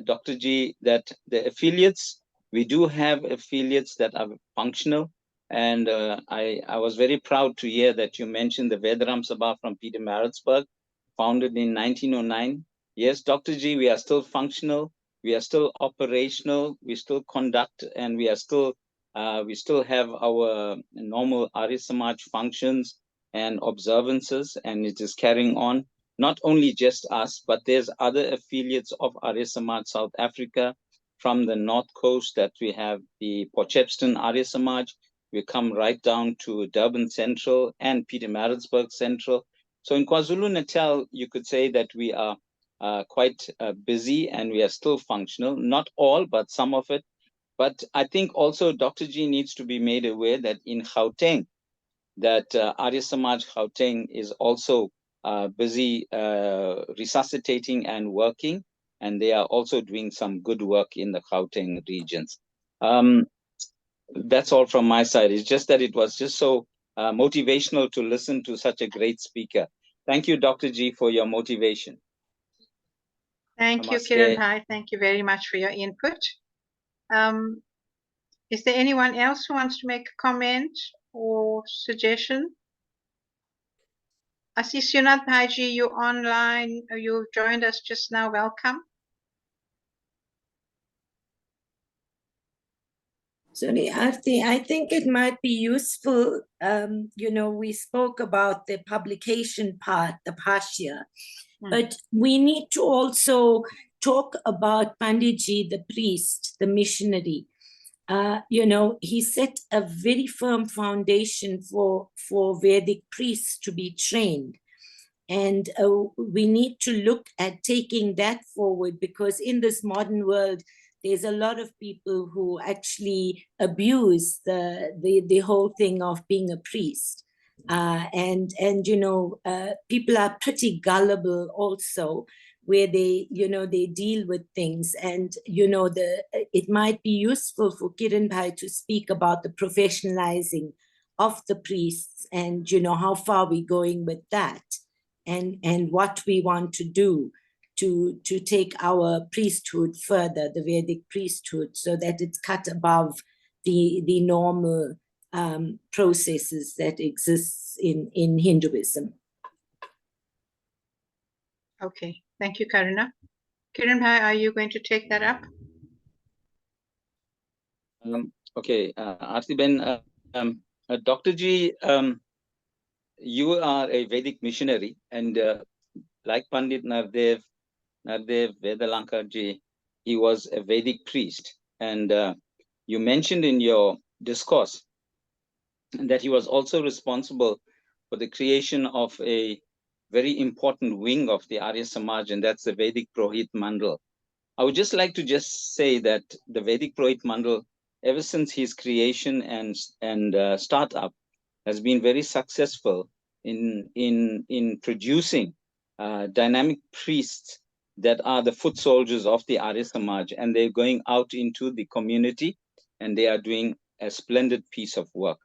Dr. G that the affiliates, we do have affiliates that are functional. And I was very proud to hear that you mentioned the Vedaram Sabha from Peter Maritzburg, founded in 1909. Yes, Dr. G, we are still functional. We are still operational. We still conduct, and we still have our normal Arya Samaj functions and observances, and it is carrying on. Not only just us, but there's other affiliates of Arya Samaj South Africa. From the North Coast, that we have the Potchefstroom Arya Samaj. We come right down to Durban Central and Peter Maritzburg Central. So in KwaZulu-Natal, you could say that we are quite busy, and we are still functional. Not all, but some of it. But I think also Dr. G needs to be made aware that in Gauteng, that Arya Samaj Gauteng is also busy resuscitating and working, and they are also doing some good work in the Gauteng regions. That's all from my side. It's just that it was just so motivational to listen to such a great speaker. Thank you, Dr. G, for your motivation. Thank you, Kiran Bhai. Thank you very much for your input. Is there anyone else who wants to make a comment or suggestion? Assis Yunath Bhaiji, you online, you joined us just now. Welcome. Sorry, Aarti, I think it might be useful, we spoke about the publication part, the Bhashya, but we need to also talk about Panditji, the priest, the missionary. He set a very firm foundation for Vedic priests to be trained. And we need to look at taking that forward, because in this modern world, there's a lot of people who actually abuse the whole thing of being a priest. People are pretty gullible also, where they deal with things. And, it might be useful for Kiran Bhai to speak about the professionalizing of the priests, and, how far we're going with that, and what we want to do to take our priesthood further, the Vedic priesthood, so that it's cut above the normal processes that exists in Hinduism. Okay, thank you, Karuna. Kiran Bhai, are you going to take that up? Okay, Arti-ben, Dr. G, you are a Vedic missionary, and like Pandit Nardev Vedalankar ji, he was a Vedic priest. And you mentioned in your discourse that he was also responsible for the creation of a very important wing of the Arya Samaj, and that's the Vedic Purohit Mandal. I would just like to just say that the Vedic Purohit Mandal, ever since his creation and startup, has been very successful in producing dynamic priests that are the foot soldiers of the Arya Samaj, and they're going out into the community and they are doing a splendid piece of work.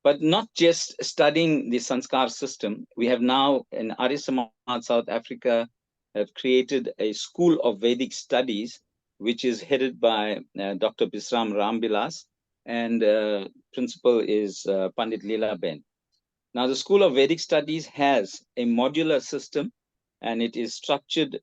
But not just studying the Sanskar system, we have now in Arya Samaj South Africa have created a school of Vedic studies, which is headed by Dr. Bisram Rambilas, and principal is Pandit Leela Ben. Now, the School of Vedic Studies has a modular system, and it is structured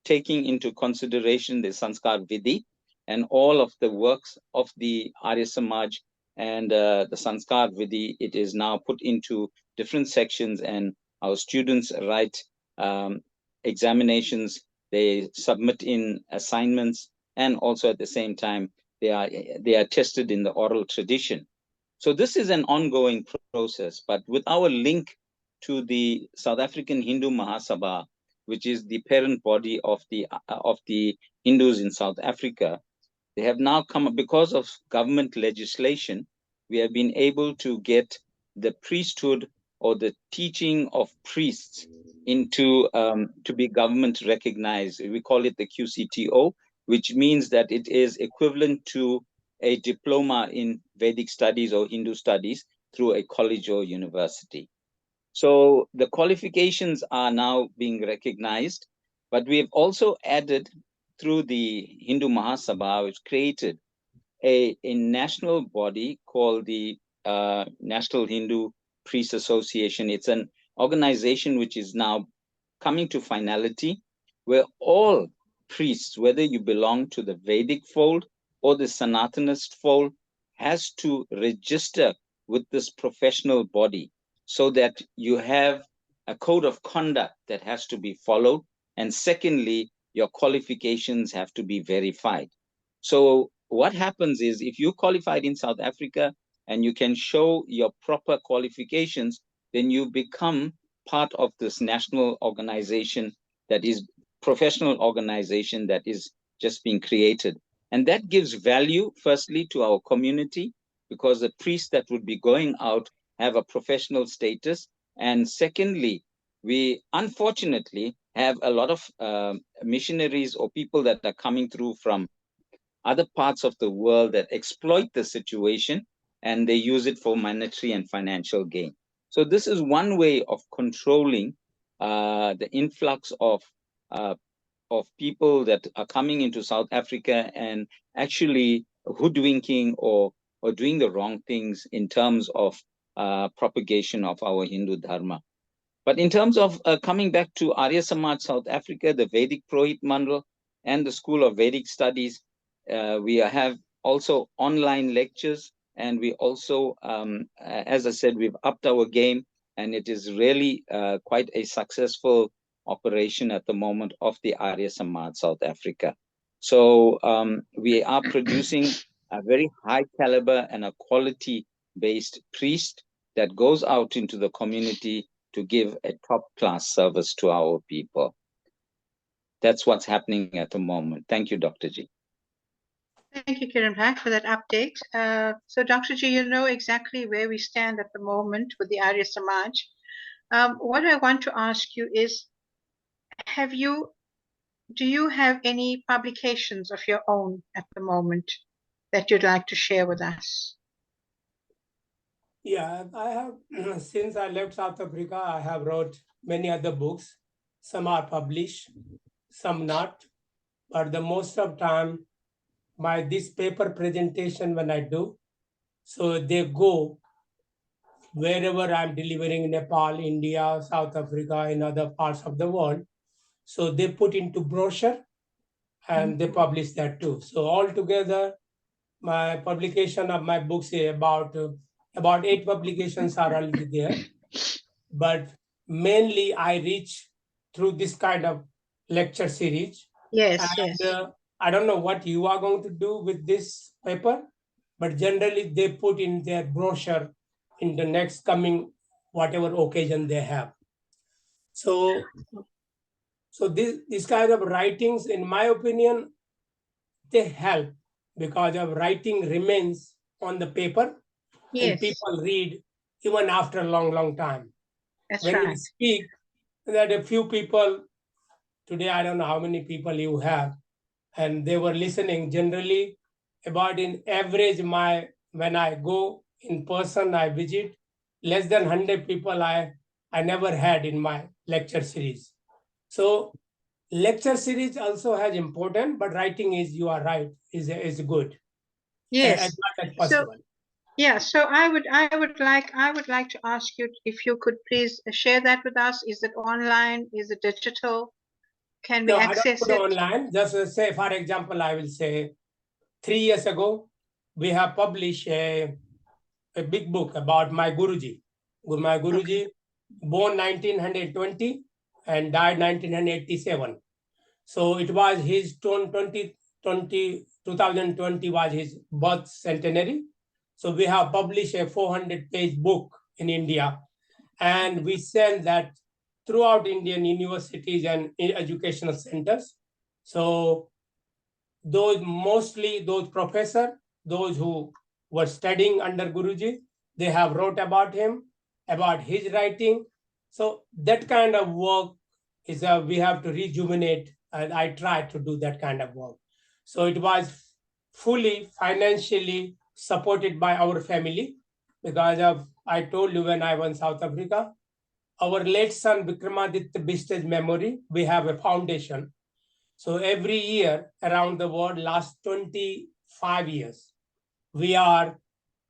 taking into consideration the Sanskar Vidhi and all of the works of the Arya Samaj and the Sanskar Vidhi. It is now put into different sections, and our students write examinations, they submit in assignments, and also at the same time, they are tested in the oral tradition. So this is an ongoing process, but with our link to the South African Hindu Mahasabha, which is the parent body of the Hindus in South Africa, they have now come, because of government legislation, we have been able to get the priesthood or the teaching of priests into to be government recognized. We call it the QCTO, which means that it is equivalent to a diploma in Vedic studies or Hindu studies through a college or university. So the qualifications are now being recognized, but we have also added through the Hindu Mahasabha, which created a national body called the National Hindu Priest Association. It's an organization which is now coming to finality, where all priests, whether you belong to the Vedic fold or the Sanatanist fold, has to register with this professional body so that you have a code of conduct that has to be followed. And secondly, your qualifications have to be verified. So what happens is, if you qualified in South Africa and you can show your proper qualifications, then you become part of this national organization that is professional organization that is just being created. And that gives value, firstly, to our community, because the priests that would be going out have a professional status. And secondly, we unfortunately have a lot of missionaries or people that are coming through from other parts of the world that exploit the situation, and they use it for monetary and financial gain. So this is one way of controlling the influx of people that are coming into South Africa and actually hoodwinking or doing the wrong things in terms of propagation of our Hindu Dharma. But in terms of coming back to Arya Samaj South Africa, the Vedic Purohit Mandal and the School of Vedic Studies, we have also online lectures, and we also, as I said, we've upped our game, and it is really quite a successful operation at the moment of the Arya Samaj South Africa. So we are producing a very high caliber and a quality-based priest that goes out into the community to give a top-class service to our people. That's what's happening at the moment. Thank you, Dr. G. Thank you, Kiran Bhai, for that update. So, Dr. G, you know exactly where we stand at the moment with the Arya Samaj. What I want to ask you is, do you have any publications of your own at the moment that you'd like to share with us? Yeah, I have, since I left South Africa, I have wrote many other books. Some are published, some not. But the most of time, this paper presentation when I do, so they go wherever I'm delivering, Nepal, India, South Africa, in other parts of the world. So they put into brochure and they publish that too. So altogether, my publication of my books is about 8 publications are already there, but mainly I reach through this kind of lecture series. Yes, And yes. I don't know what you are going to do with this paper, but generally they put in their brochure in the next coming whatever occasion they have. So this kind of writings, in my opinion, they help because of writing remains on the paper and Yes, people read even after a long time. that's When you right. speak, that a few people today, I don't know how many people you have, and they were listening. Generally, about in average, when I go in person, I visit less than 100 people. I never had in my lecture series. So lecture series also has important, but writing is, you are right, is good as Yes. much as So possible. yeah, so I would like to ask you if you could please share that with us. Is it online? Is it digital? Can we No, I don't access put it? online. Just say, for example, I will say 3 years ago, we have published a big book about my Guruji. My Guruji, born 1920 and died 1987. So it was his 2020 was his birth centenary. So we have published a 400-page book in India, and we send that throughout Indian universities and educational centers. So mostly those professors, those who were studying under Guruji, they have wrote about him, about his writing. So that kind of work is we have to rejuvenate, and I try to do that kind of work. So it was fully financially supported by our family because of, I told you when I was in South Africa, our late son Vikramaditya Bist's memory, we have a foundation. So every year around the world, last 25 years, we are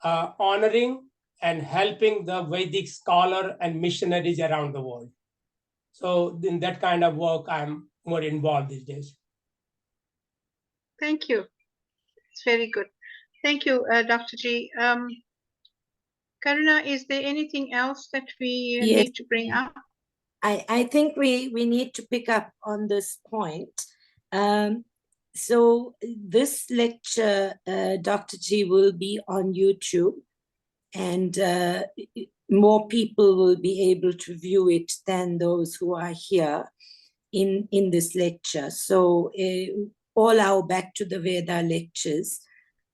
honoring and helping the Vedic scholar and missionaries around the world. So in that kind of work, I'm more involved these days. Thank you. It's very good. Thank you, Dr. G. Karuna, is there anything else that we Yes. need to bring up? I think we need to pick up on this point. So this lecture, Dr. G, will be on YouTube, and more people will be able to view it than those who are here in this lecture. So all our Back to the Veda lectures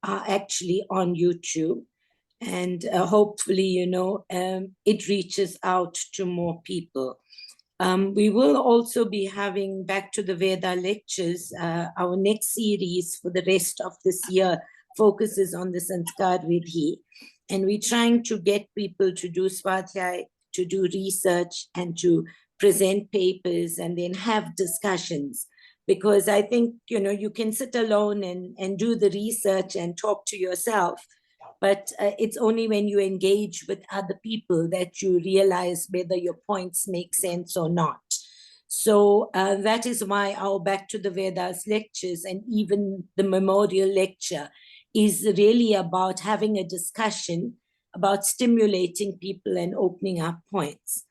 are actually on YouTube, and hopefully, it reaches out to more people. We will also be having Back to the Veda lectures. Our next series for the rest of this year focuses on the Sanskar Vidhi. And we're trying to get people to do Swadhyay, to do research, and to present papers and then have discussions. Because I think, you can sit alone and do the research and talk to yourself. But it's only when you engage with other people that you realize whether your points make sense or not. So that is why our Back to the Vedas lectures and even the memorial lecture is really about having a discussion, about stimulating people and opening up points.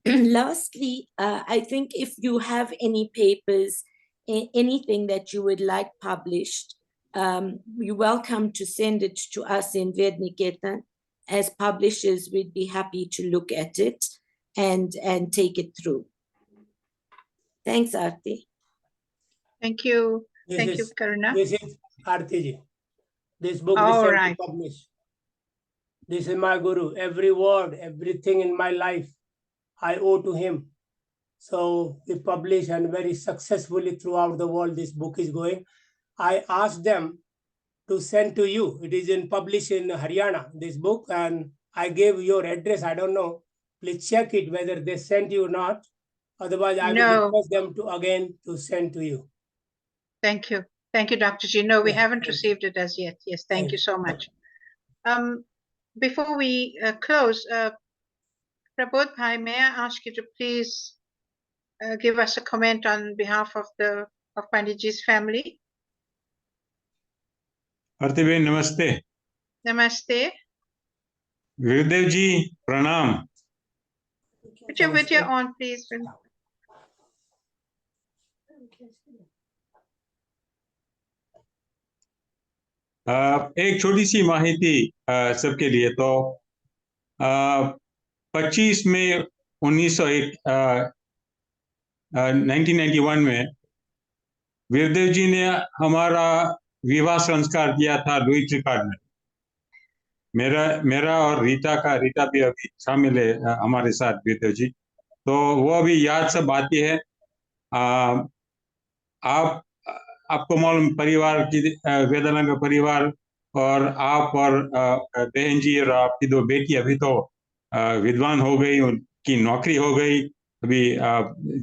Lastly, I think if you have any papers, anything that you would like published, you're welcome to send it to us in Vedniketan. As publishers, we'd be happy to look at it and take it through. Thanks, Aarti. Thank you. This Thank is, you, Karuna. This is Aarti. This book All recently right. published. This is my Guru. Every word, everything in my life, I owe to him. So we publish, and very successfully throughout the world, this book is going. I asked them to send to you. It is published in Haryana, this book, and I gave your address. I don't know. Please check it whether they sent you or not. Otherwise, I will No. request them to send to you. Thank you. Thank you, Dr. G. No, we Yeah, haven't thank received it as yet. Yes, thank Thank you so much. Before we close, Prabodh Bhai, may I ask you to please give us a comment on behalf of the of Panditji's family. आरतीबेन नमस्ते। Namaste. Veerdev जी प्रणाम। Put your video on, please. एक छोटी सी माहिती सबके लिए। तो 25 मई 1991 में वीरदेव जी ने हमारा विवाह संस्कार किया था लुई ट्रिकार्ड में। मेरा और रीता भी अभी शामिल है हमारे साथ वीरदेव जी। तो वो अभी याद सब आती है। आपको मालूम परिवार की वेदालंकर परिवार और आप और बहन जी और आपकी 2 बेटी अभी तो विद्वान हो गई, उनकी नौकरी हो गई, अभी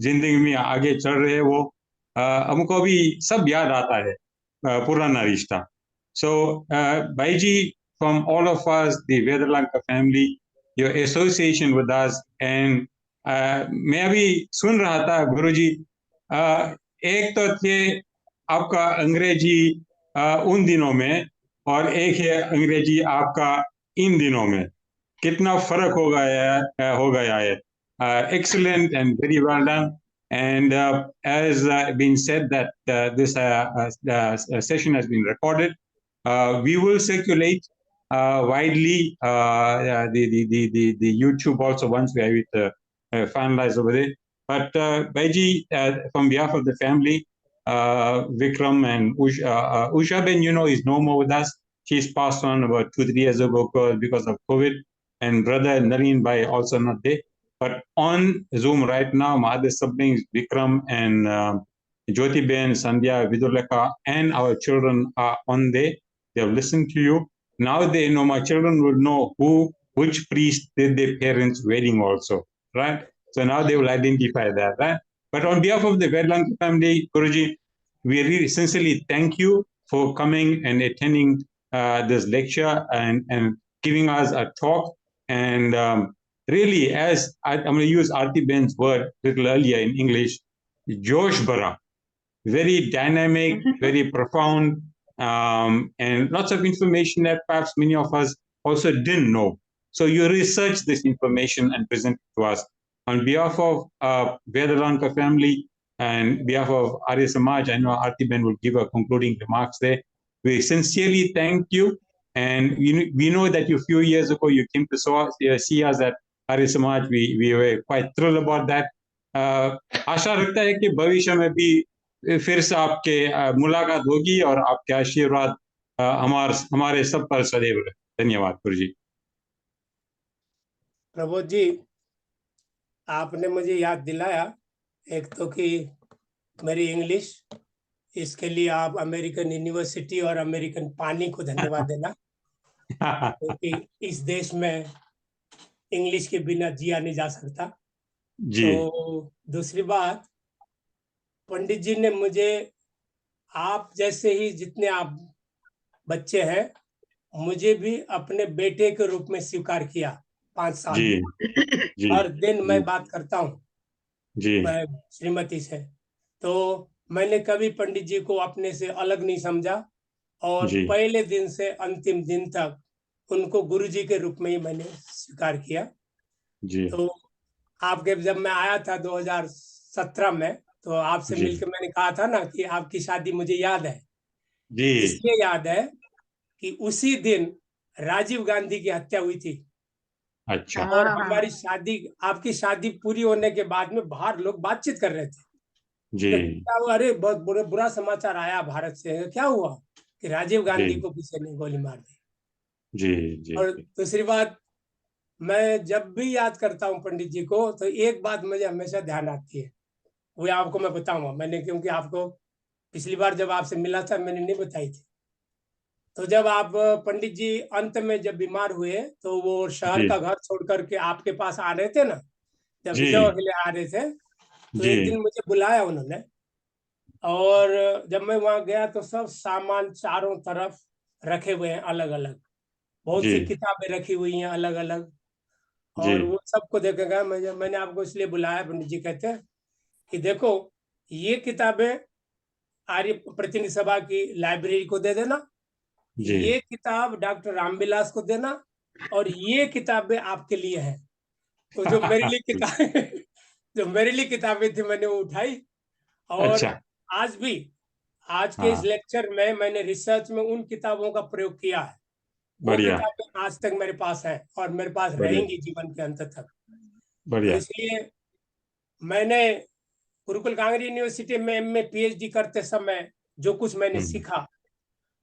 जिंदगी में आगे चल रहे हैं वो। हमको अभी सब याद आता है पुराना रिश्ता। सो भाई जी, from all of us, the Vedalankar family, your association with us, and मैं अभी सुन रहा था गुरुजी, एक तो थे आपका अंग्रेजी उन दिनों में और एक है अंग्रेजी आपका इन दिनों में, कितना फर्क हो गया है। Excellent and very well done. And as been said that this session has been recorded, we will circulate widely the YouTube also once we have it finalized over there. But Baiji, from behalf of the family, Vikram and Usha Ben, is no more with us. She's passed on about 2-3 years ago because of COVID, and brother Nareen Bhai also not there. But on Zoom right now, my other siblings, Vikram and Jyoti Ben, Sandhya, Viduleka, and our children are on there. They have listened to you. Now they know, my children will know which priest did their parents' wedding also, right? So now they will identify that, right? But on behalf of the Vedalankar family, Guruji, we really sincerely thank you for coming and attending this lecture and giving us a talk. And really, as I'm going to use Aarti Ben's word a little earlier in English, Josh Bara, very dynamic, very profound, and lots of information that perhaps many of us also didn't know. So you research this information and present it to us. On behalf of Vedalankar family and behalf of Arya Samaj, I know Aarti Ben will give a concluding remarks there. We sincerely thank you. And we know that a few years ago you came to see us at Arya Samaj. We were quite thrilled about that. आशा रखता है कि भविष्य में भी फिर से आपके मुलाकात होगी और आपके आशीर्वाद हमारे सब पर सदैव रहे। धन्यवाद गुरु जी। प्रबोध जी, आपने मुझे याद दिलाया एक तो कि मेरी इंग्लिश, इसके लिए आप अमेरिकन यूनिवर्सिटी और अमेरिकन पानी को धन्यवाद देना, क्योंकि इस देश में इंग्लिश के बिना जिया नहीं जा सकता जी। तो दूसरी बात, पंडित जी ने मुझे आप जैसे ही जितने आप बच्चे हैं, मुझे भी अपने बेटे के रूप में स्वीकार किया 5 साल जी, जी, हर दिन मैं बात करता हूँ जी, मैं श्रीमती से। तो मैंने कभी पंडित जी को अपने से अलग नहीं समझा और पहले दिन से अंतिम दिन तक उनको गुरु जी के रूप में ही मैंने स्वीकार किया जी। तो आपके जब मैं आया था 2017 में, तो आपसे मिलकर मैंने कहा था ना कि आपकी शादी मुझे याद है जी। इसलिए याद है कि उसी दिन राजीव गांधी की हत्या हुई थी। अच्छा। और हमारी शादी, आपकी शादी पूरी होने के बाद में बाहर लोग बातचीत कर रहे थे जी। क्या हुआ? अरे बहुत बुरा समाचार आया भारत से। क्या हुआ? कि राजीव गांधी को किसी ने गोली मार दी जी, जी। और दूसरी बात, मैं जब भी याद करता हूँ पंडित जी को, तो एक बात मुझे हमेशा ध्यान आती है, वो आपको मैं बताऊंगा। मैंने, क्योंकि आपको पिछली बार जब आपसे मिला था मैंने नहीं बताई थी। तो जब आप पंडित जी अंत में जब बीमार हुए, तो वो शहर का घर छोड़ करके आपके पास आ रहे थे ना, जब विजय के लिए आ रहे थे, तो एक दिन मुझे बुलाया उन्होंने, और जब मैं वहां गया तो सब सामान चारों तरफ रखे हुए हैं अलग अलग, बहुत सी किताबें रखी हुई हैं अलग अलग, और वो सबको देखेगा। मैंने आपको इसलिए बुलाया, पंडित जी कहते हैं कि देखो ये किताबें आर्य प्रतिनिधि सभा की लाइब्रेरी को दे देना, जी ये किताब डॉक्टर रामविलास को देना, और ये किताबें आपके लिए हैं। तो जो मेरे लिए किताबें जो मेरे लिए किताबें थी मैंने वो उठाई, और अच्छा आज भी आज के इस हाँ लेक्चर में मैंने रिसर्च में उन किताबों का प्रयोग किया है। वो बढ़िया किताबें आज तक मेरे पास है और मेरे पास बढ़िया रहेंगी जीवन के अंत तक। तो बढ़िया इसलिए मैंने गुरुकुल कांगड़ी यूनिवर्सिटी में एमए पीएचडी करते समय जो कुछ मैंने सीखा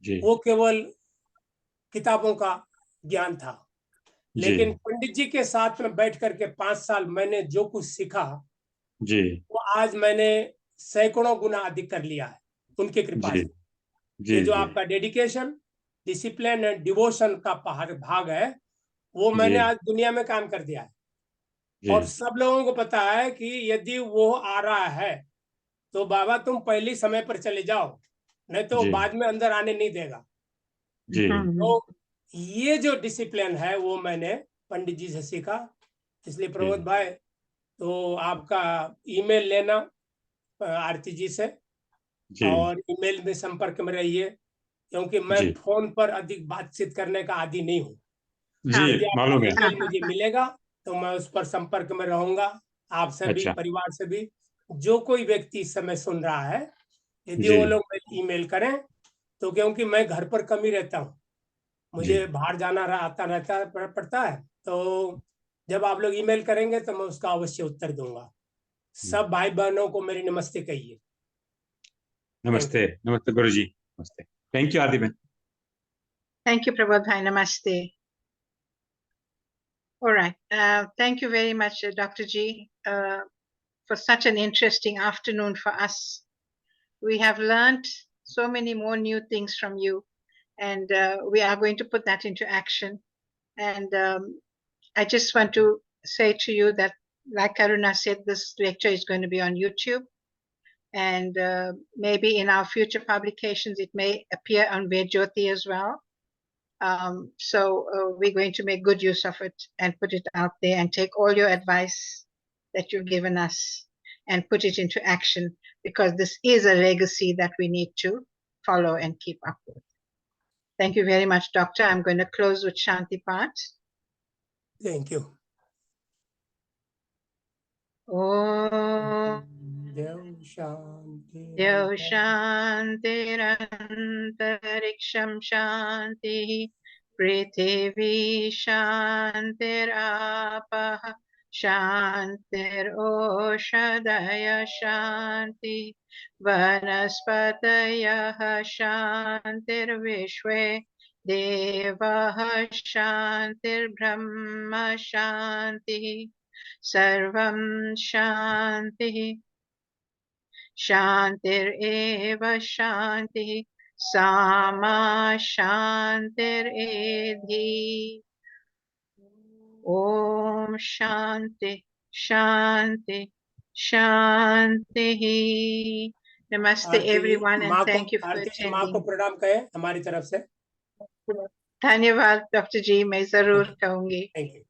जी वो केवल किताबों का ज्ञान था, जी लेकिन पंडित जी के साथ में बैठ करके 5 साल मैंने जो कुछ सीखा जी वो आज मैंने सैकड़ों गुना अधिक कर लिया है उनकी कृपा जी से। जी ये जो जी आपका डेडिकेशन, डिसिप्लिन एंड डिवोशन का भाग है, वो मैंने जी आज दुनिया में काम कर दिया है। जी और सब लोगों को पता है कि यदि वो आ रहा है तो बाबा तुम पहले समय पर चले जाओ, नहीं तो जी बाद में अंदर आने नहीं देगा। जी तो ये जो डिसिप्लिन है वो मैंने पंडित जी से सीखा। इसलिए प्रमोद भाई, तो आपका ईमेल लेना आरती जी से, जी और ईमेल में संपर्क में रहिए, क्योंकि मैं जी फोन पर अधिक बातचीत करने का आदी नहीं हूँ। जी यदि आपका मालूम है ईमेल मुझे मिलेगा तो मैं उस पर संपर्क में रहूंगा। आप सभी अच्छा परिवार से भी, जो कोई व्यक्ति इस समय सुन रहा है, यदि जी वो लोग ईमेल करें, तो क्योंकि मैं घर पर कम ही रहता हूँ, जी मुझे बाहर जाना आता रहता पड़ता है, तो जब आप लोग ईमेल करेंगे तो मैं उसका अवश्य उत्तर दूंगा। सब भाई बहनों को मेरी नमस्ते कहिए। नमस्ते नमस्ते गुरु जी नमस्ते थैंक यू आदि Ben Thank you, Prabodhai. Namaste. All right. Thank you very much, Dr. G, for such an interesting afternoon for us. We have learned so many more new things from you, and we are going to put that into action. And I just want to say to you that, like Karuna said, this lecture is going to be on YouTube. And maybe in our future publications, it may appear on Vedjyoti as well. So we're going to make good use of it and put it out there and take all your advice that you've given us and put it into action, because this is a legacy that we need to follow and keep up with. Thank you very much, Doctor. I'm going to close with Shanti Pat. Thank you. Om देव शांति। Dev Shantiranthariksham Shanti Prithivi Shantirapah Shantir Oshadaya Shanti Vanaspatayah Shantir Vishwe Devah Shantir Brahma Shanti Sarvam Shanti Shantir Shanti Sama Shantir Edhi. Om Shanti Shanti Shanti. Namaste everyone, and thank you for आरती जी माँ को attending. प्रणाम कहें हमारी तरफ से। धन्यवाद doctor जी, मैं जरूर कहूंगी. Thank you.